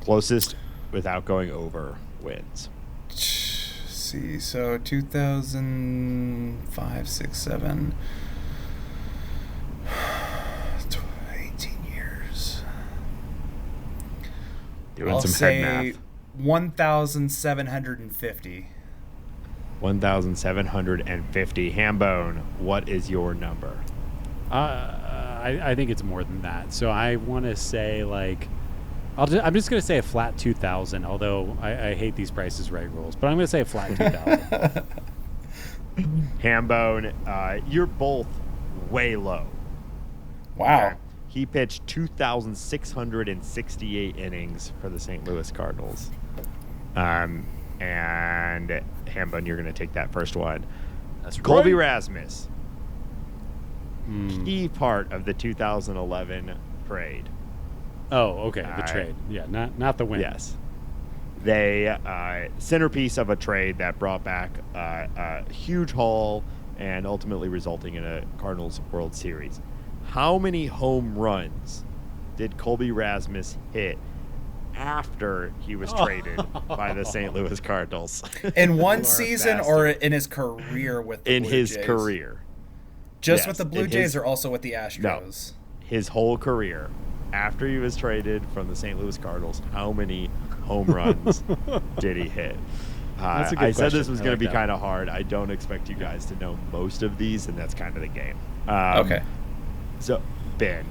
[SPEAKER 1] Closest without going over wins.
[SPEAKER 3] See, so 2005, 6, 7, 18 years.
[SPEAKER 1] Doing some head math.
[SPEAKER 3] 1,750.
[SPEAKER 2] 1,750.
[SPEAKER 1] Hambone, what is your number?
[SPEAKER 2] I think it's more than that. So I want to say I'm just going to say a flat 2,000, although I hate these Price is Right rules. But I'm going to say a flat 2,000.
[SPEAKER 1] Hambone, you're both way low.
[SPEAKER 3] Wow.
[SPEAKER 1] Okay. He pitched 2,668 innings for the St. Louis Cardinals. And Hambone, you're going to take that first one.
[SPEAKER 2] That's
[SPEAKER 1] Colby
[SPEAKER 2] right.
[SPEAKER 1] Rasmus, key part of the 2011 trade.
[SPEAKER 2] Oh, okay, the trade. Yeah, not the win.
[SPEAKER 1] Yes. They centerpiece of a trade that brought back a huge haul and ultimately resulting in a Cardinals World Series. How many home runs did Colby Rasmus hit after he was traded by the St. Louis Cardinals?
[SPEAKER 3] In one season or in his career with the Blue Jays?
[SPEAKER 1] Career.
[SPEAKER 3] Just with the Blue Jays or also with the Astros?
[SPEAKER 1] No, his whole career. After he was traded from the St. Louis Cardinals, how many home runs did he hit?
[SPEAKER 2] That's a good
[SPEAKER 1] I said
[SPEAKER 2] question.
[SPEAKER 1] this was going to be kind of hard. I don't expect you guys to know most of these, and that's kind of the game.
[SPEAKER 3] Okay.
[SPEAKER 1] So, Ben,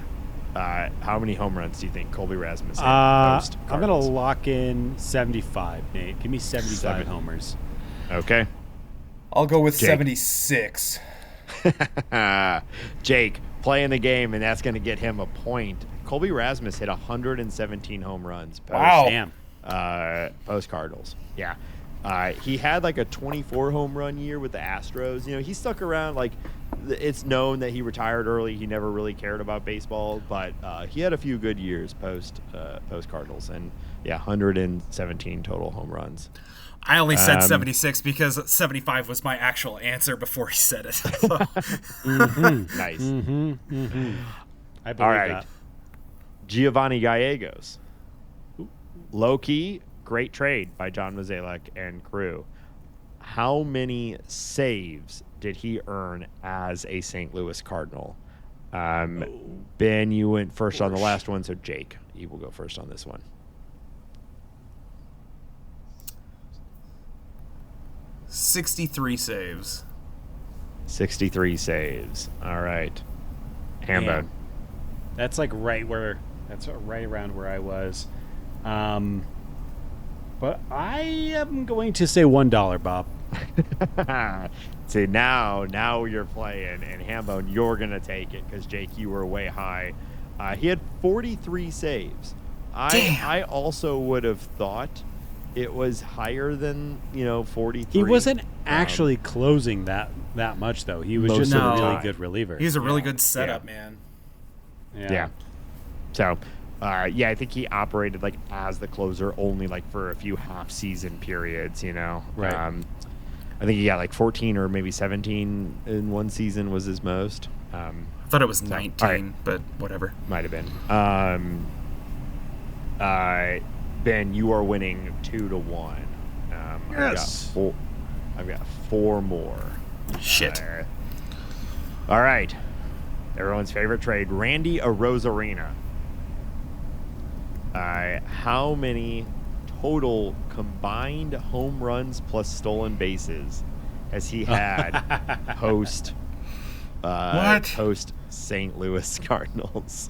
[SPEAKER 1] how many home runs do you think Colby Rasmus hit post
[SPEAKER 2] I'm going to lock in 75, Nate. Give me 75 homers.
[SPEAKER 1] Okay.
[SPEAKER 3] I'll go with
[SPEAKER 1] Jake.
[SPEAKER 3] 76.
[SPEAKER 1] Jake, playing the game, and that's going to get him a point. Colby Rasmus hit 117 home runs post Cardinals. Yeah. He had like a 24 home run year with the Astros. You know, he stuck around. Like, it's known that he retired early. He never really cared about baseball, but he had a few good years post Cardinals, and 117 total home runs.
[SPEAKER 3] I only said 76 because 75 was my actual answer before he said it.
[SPEAKER 1] Nice.
[SPEAKER 2] I believe
[SPEAKER 1] All right.
[SPEAKER 2] that.
[SPEAKER 1] Giovanni Gallegos. Low key, great trade by John Mozeliak and crew. How many saves did he earn as a St. Louis Cardinal? Ben, you went first on the last one, so Jake, you will go first on this one.
[SPEAKER 3] 63 saves.
[SPEAKER 1] 63 saves. All right. Hambone.
[SPEAKER 2] That's like right around where I was. But I am going to say $1, Bob.
[SPEAKER 1] See, now you're playing, and Hambone, you're going to take it because, Jake, you were way high. He had 43 saves. I also would have thought it was higher than 43.
[SPEAKER 2] He wasn't actually closing that much, though. He was just a really good reliever.
[SPEAKER 3] He's a really good setup, man.
[SPEAKER 2] Yeah.
[SPEAKER 1] So, I think he operated like as the closer only like for a few half-season periods,
[SPEAKER 2] Right.
[SPEAKER 1] I think he got like 14 or maybe 17 in one season was his most.
[SPEAKER 3] I thought it was 19, but whatever.
[SPEAKER 1] Might have been. Ben, you are winning 2-1.
[SPEAKER 2] Yes.
[SPEAKER 1] I've got 4 more.
[SPEAKER 3] Shit.
[SPEAKER 1] All right. Everyone's favorite trade, Randy Arozarena. How many total combined home runs plus stolen bases has he had post St. Louis Cardinals?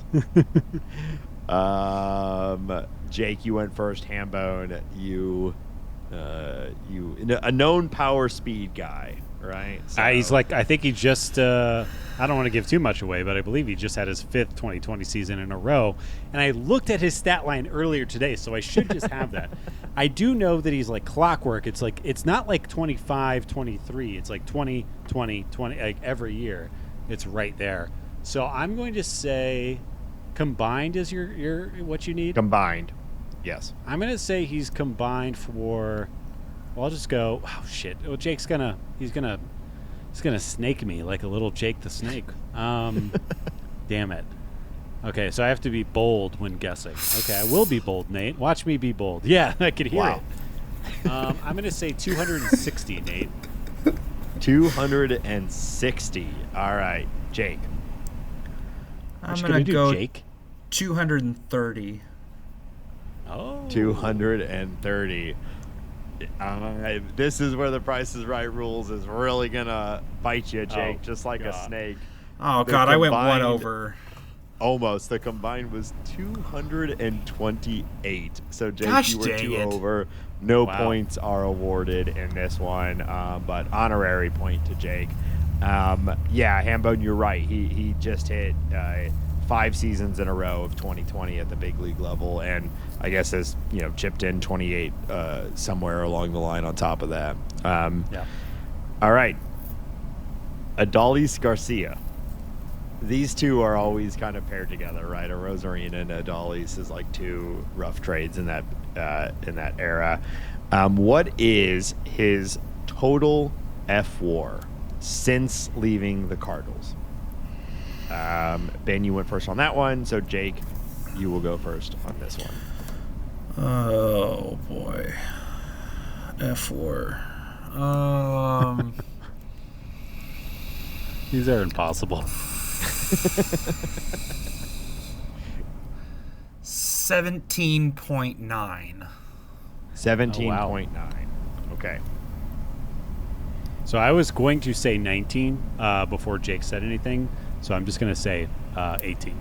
[SPEAKER 1] Jake, you went first. Hambone, you a known power speed guy, right? So,
[SPEAKER 2] he's like, I think he just I don't want to give too much away, but I believe he just had his 5th 2020 season in a row. And I looked at his stat line earlier today, so I should just have that. I do know that he's like clockwork. It's like, it's not like 25, 23. It's like 20, 20, 20, like every year. It's right there. So I'm going to say combined is your what you need?
[SPEAKER 1] Combined. Yes.
[SPEAKER 2] I'm going to say he's combined for, well, I'll just go, oh shit. Well, Jake's he's gonna snake me like a little Jake the Snake. Damn it. Okay, so I have to be bold when guessing. Okay, I will be bold, Nate. Watch me be bold. Yeah, I can hear it. I'm going to say 260, Nate.
[SPEAKER 1] 260. All right, Jake.
[SPEAKER 3] I'm going to go
[SPEAKER 2] Jake?
[SPEAKER 3] 230.
[SPEAKER 2] Oh.
[SPEAKER 1] 230. This is where the Price is Right rules is really going to bite you, Jake, just like a snake.
[SPEAKER 3] Oh, God, I went 1 over.
[SPEAKER 1] Almost. The combined was 228. So, Jake,
[SPEAKER 3] Gosh,
[SPEAKER 1] you were
[SPEAKER 3] dang
[SPEAKER 1] 2
[SPEAKER 3] it.
[SPEAKER 1] over. No points are awarded in this one, but honorary point to Jake. Hambone, you're right. He just hit 5 seasons in a row of 2020 at the big league level, and I guess has chipped in 28 somewhere along the line on top of that. All right, Adolis Garcia. These two are always kind of paired together, right? A Rosarina and Adolis is like 2 rough trades in that era. What is his total F/WAR since leaving the Cardinals? Ben, you went first on that one, so Jake, you will go first on this one.
[SPEAKER 3] Oh boy, F/WAR.
[SPEAKER 2] These are impossible.
[SPEAKER 3] 17.9.
[SPEAKER 1] 17.9. Okay.
[SPEAKER 2] So I was going to say 19 before Jake said anything, so I'm just going to say 18.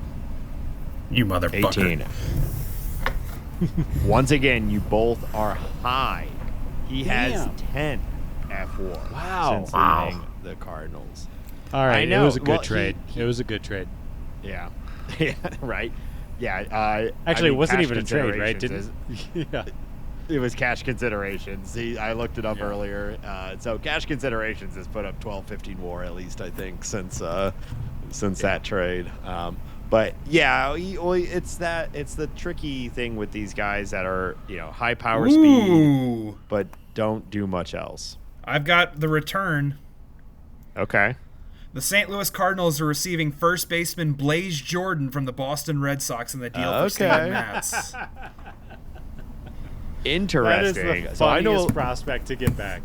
[SPEAKER 3] You motherfucker.
[SPEAKER 1] 18. Once again, you both are high. He has 10 F/WAR since leaving the Cardinals.
[SPEAKER 2] All right,
[SPEAKER 1] I know.
[SPEAKER 2] It was a good trade. It was a good trade.
[SPEAKER 1] Yeah. Yeah, right. Yeah.
[SPEAKER 2] Actually, it wasn't even a trade, right? Yeah.
[SPEAKER 1] It was cash considerations. I looked it up earlier. So cash considerations has put up 12, 15 WAR at least, I think, since that trade. But yeah, it's the tricky thing with these guys that are, high power speed, but don't do much else.
[SPEAKER 3] I've got the return.
[SPEAKER 1] Okay.
[SPEAKER 3] The St. Louis Cardinals are receiving first baseman Blaze Jordan from the Boston Red Sox in the deal for Steven Matz.
[SPEAKER 1] Interesting.
[SPEAKER 2] That is the funniest prospect to get back.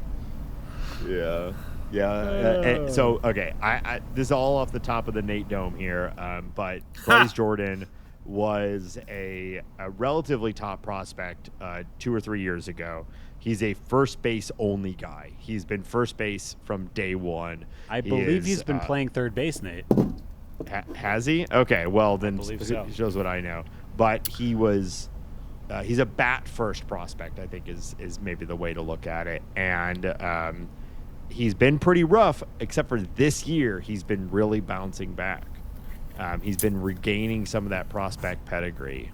[SPEAKER 1] Yeah. Yeah. So, okay, I this is all off the top of the Nate Dome here, but Blaze Jordan was a relatively top prospect 2 or 3 years ago. He's a first base only guy. He's been first base from day one.
[SPEAKER 2] I believe he's been playing third base, Nate.
[SPEAKER 1] Has he? Okay, well, then
[SPEAKER 2] so.
[SPEAKER 1] Shows what I know. But he was... he's a bat first prospect, I think is maybe the way to look at it. And he's been pretty rough, except for this year. He's been really bouncing back. He's been regaining some of that prospect pedigree.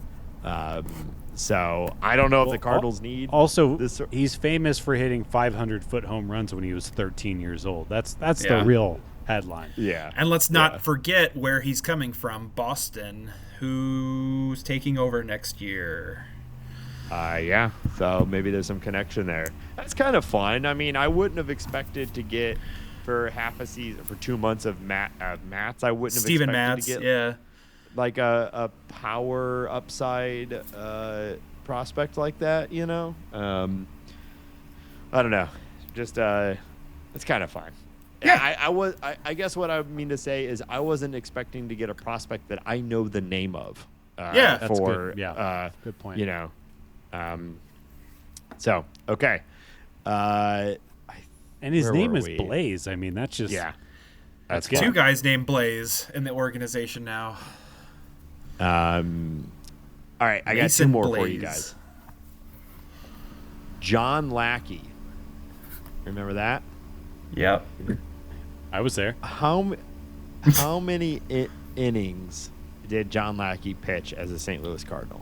[SPEAKER 1] So I don't know if the Cardinals need.
[SPEAKER 2] Also, he's famous for hitting 500-foot home runs when he was 13 years old. That's the real headline.
[SPEAKER 1] Yeah.
[SPEAKER 3] And let's not forget where he's coming from, Boston, who's taking over next year.
[SPEAKER 1] Yeah, so maybe there's some connection there. That's kind of fun. I mean, I wouldn't have expected to get for half a season, for 2 months of Matz. I wouldn't have
[SPEAKER 3] Steven
[SPEAKER 1] expected
[SPEAKER 3] Matz,
[SPEAKER 1] to get like a power upside prospect like that. I don't know. Just it's kind of fun. Yeah, I guess what I mean to say is I wasn't expecting to get a prospect that I know the name of.
[SPEAKER 2] That's good. Yeah, good point.
[SPEAKER 1] So okay.
[SPEAKER 2] And his name is Blaze. I mean, that's just
[SPEAKER 1] that's
[SPEAKER 3] two guys named Blaze in the organization now.
[SPEAKER 1] All right, I got two more for you guys. John Lackey. Remember that?
[SPEAKER 3] Yep.
[SPEAKER 2] I was there.
[SPEAKER 1] How many innings did John Lackey pitch as a St. Louis Cardinal?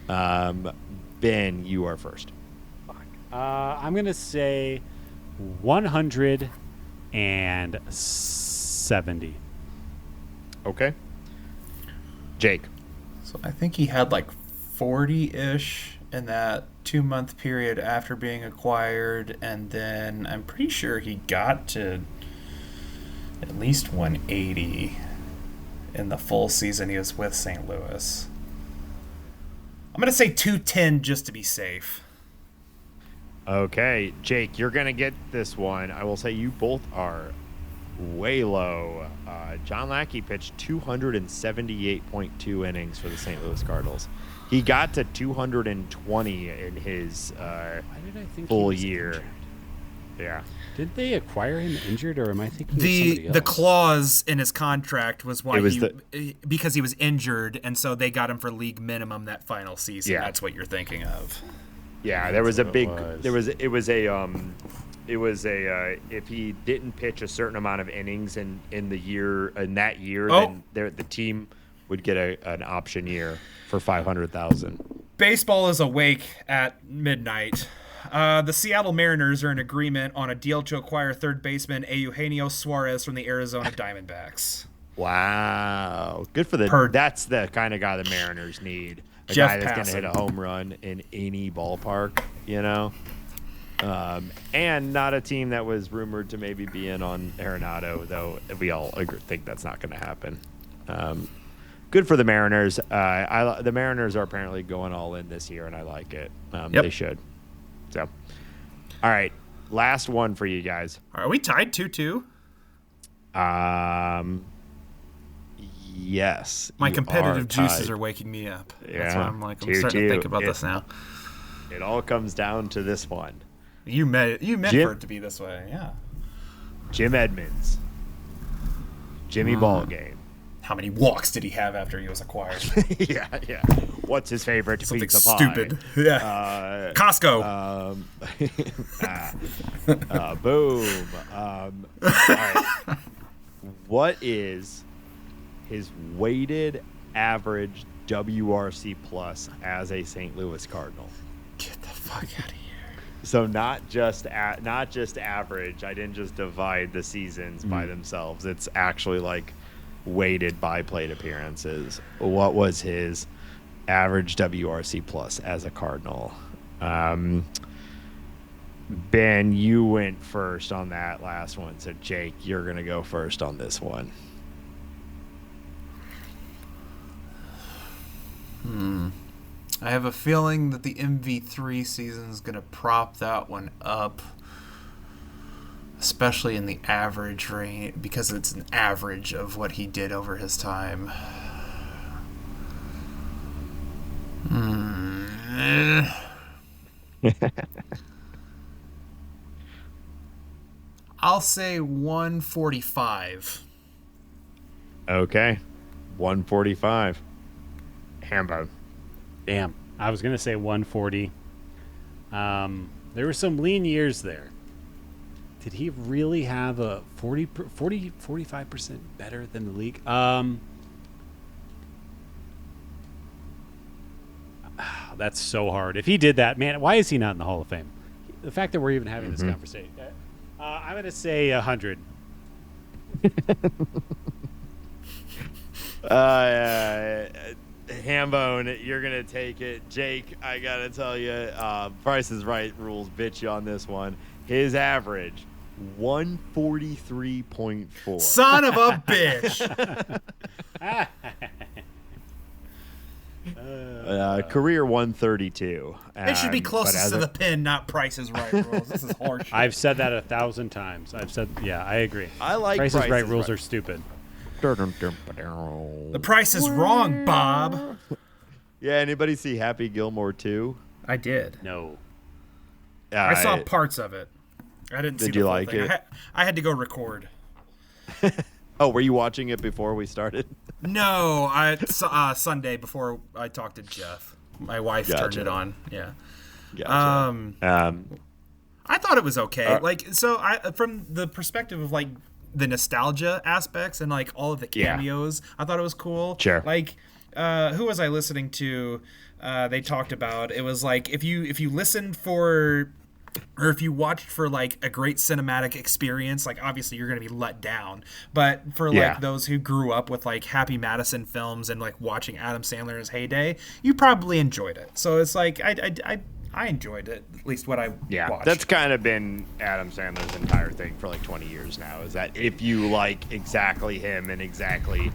[SPEAKER 1] Ben, you are first.
[SPEAKER 2] I'm going to say 170.
[SPEAKER 1] Okay. Jake.
[SPEAKER 3] So I think he had like 40-ish in that 2-month period after being acquired, and then I'm pretty sure he got to at least 180 in the full season he was with St. Louis. I'm going to say 210 just to be safe.
[SPEAKER 1] Okay, Jake, you're going to get this one. I will say you both are way low. John Lackey pitched 278.2 innings for the St.Louis Cardinals. He got to 220 in his full year.
[SPEAKER 2] Injured?
[SPEAKER 1] Yeah.
[SPEAKER 2] Did they acquire him injured, or am I thinking of somebody else?
[SPEAKER 3] The clause in his contract was why because he was injured, and so they got him for league minimum that final season.
[SPEAKER 1] Yeah.
[SPEAKER 3] That's what you're thinking of.
[SPEAKER 1] Yeah, there was a big. If he didn't pitch a certain amount of innings in that year, then the team would get an option year for $500,000.
[SPEAKER 3] Baseball is awake at midnight. The Seattle Mariners are in agreement on a deal to acquire third baseman Eugenio Suarez from the Arizona Diamondbacks.
[SPEAKER 1] Wow, good for the. That's the kind of guy the Mariners need. a guy that's going to hit a home run in any ballpark, and not a team that was rumored to maybe be in on Arenado, though we all think that's not going to happen. Good for the Mariners. The Mariners are apparently going all in this year, and I like it. They should. So, all right, last one for you guys.
[SPEAKER 3] Are we tied 2-2?
[SPEAKER 1] Yes.
[SPEAKER 3] My competitive juices are waking me up.
[SPEAKER 1] Yeah.
[SPEAKER 3] That's why I'm starting to think about this now.
[SPEAKER 1] It all comes down to this one.
[SPEAKER 3] You meant for it to be this way, yeah.
[SPEAKER 1] Jim Edmonds. Jimmy Ballgame.
[SPEAKER 3] How many walks did he have after he was acquired?
[SPEAKER 1] yeah. What's his favorite
[SPEAKER 3] Something
[SPEAKER 1] pizza pie?
[SPEAKER 3] Stupid. Yeah. Costco.
[SPEAKER 1] Boom. All right. What is his weighted average WRC plus as a St. Louis Cardinal?
[SPEAKER 3] Get the fuck out of here.
[SPEAKER 1] So not just average. I didn't just divide the seasons by themselves. It's actually like weighted by plate appearances. What was his average WRC plus as a Cardinal? Ben, you went first on that last one. So Jake, you're going to go first on this one.
[SPEAKER 3] I have a feeling that the MV3 season is going to prop that one up, especially in the average range, because it's an average of what he did over his time. I'll say 145.
[SPEAKER 1] Okay. 145. Hambo.
[SPEAKER 2] Damn. I was going to say 140. There were some lean years there. Did he really have a 45% better than the league? That's so hard. If he did that, man, why is he not in the Hall of Fame? The fact that we're even having this conversation. I'm going to say 100.
[SPEAKER 1] Hambone, you're going to take it. Jake, I got to tell you, Price is Right rules bitch you on this one. His average, 143.4.
[SPEAKER 3] Son of a bitch.
[SPEAKER 1] Career 132.
[SPEAKER 3] It should be closest to the pin, not Price is Right rules. This is horseshit.
[SPEAKER 2] I've said that 1,000 times. I agree.
[SPEAKER 1] I like
[SPEAKER 2] Price is Right rules are stupid.
[SPEAKER 3] The price is wrong, Bob.
[SPEAKER 1] Yeah, anybody see Happy Gilmore 2?
[SPEAKER 3] I did.
[SPEAKER 2] No.
[SPEAKER 3] I saw parts of it. I didn't see the whole thing. It? I had to go record.
[SPEAKER 1] Oh, were you watching it before we started?
[SPEAKER 3] No, Sunday before I talked to Jeff. My wife turned it on. Yeah.
[SPEAKER 1] Gotcha.
[SPEAKER 3] I thought it was okay. From the perspective of like the nostalgia aspects and like all of the cameos, I thought it was cool.
[SPEAKER 1] Sure.
[SPEAKER 3] Like, who was I listening to? They talked about it was like if you listened for. Or if you watched for like a great cinematic experience, like obviously you're going to be let down. But for like those who grew up with like Happy Madison films and like watching Adam Sandler in his heyday, you probably enjoyed it. So it's like I enjoyed it, at least what I watched.
[SPEAKER 1] That's kind of been Adam Sandler's entire thing for like 20 years now. Is that if you like exactly him and exactly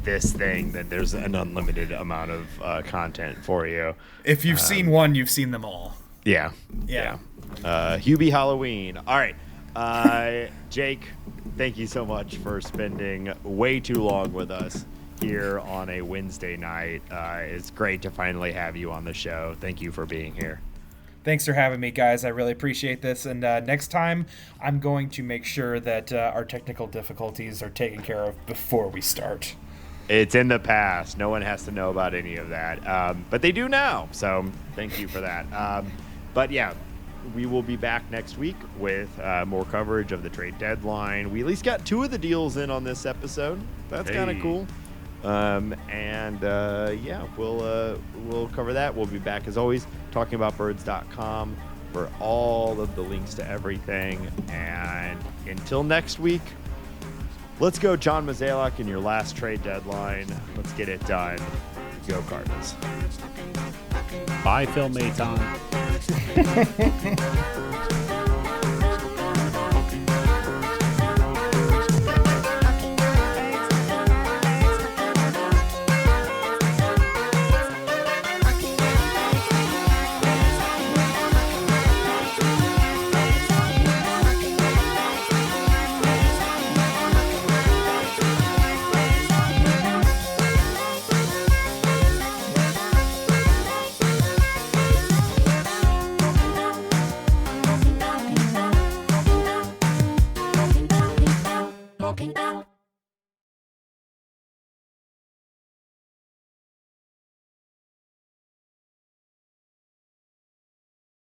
[SPEAKER 1] this thing, then there's an unlimited amount of content for you.
[SPEAKER 3] If you've seen one, you've seen them all.
[SPEAKER 1] Yeah. Hubie Halloween. All right. Jake, thank you so much for spending way too long with us here on a Wednesday night. It's great to finally have you on the show. Thank you for being here.
[SPEAKER 3] Thanks for having me, guys. I really appreciate this. And next time, I'm going to make sure that our technical difficulties are taken care of before we start.
[SPEAKER 1] It's in the past. No one has to know about any of that. But they do now. So thank you for that. But yeah, we will be back next week with more coverage of the trade deadline. We at least got 2 of the deals in on this episode. That's kind of cool. We'll cover that. We'll be back as always talking about birds.com for all of the links to everything. And until next week, let's go John Mozeliak in your last trade deadline. Let's get it done. Go Cardinals.
[SPEAKER 2] Bye, Phil Maton.
[SPEAKER 4] Walking out.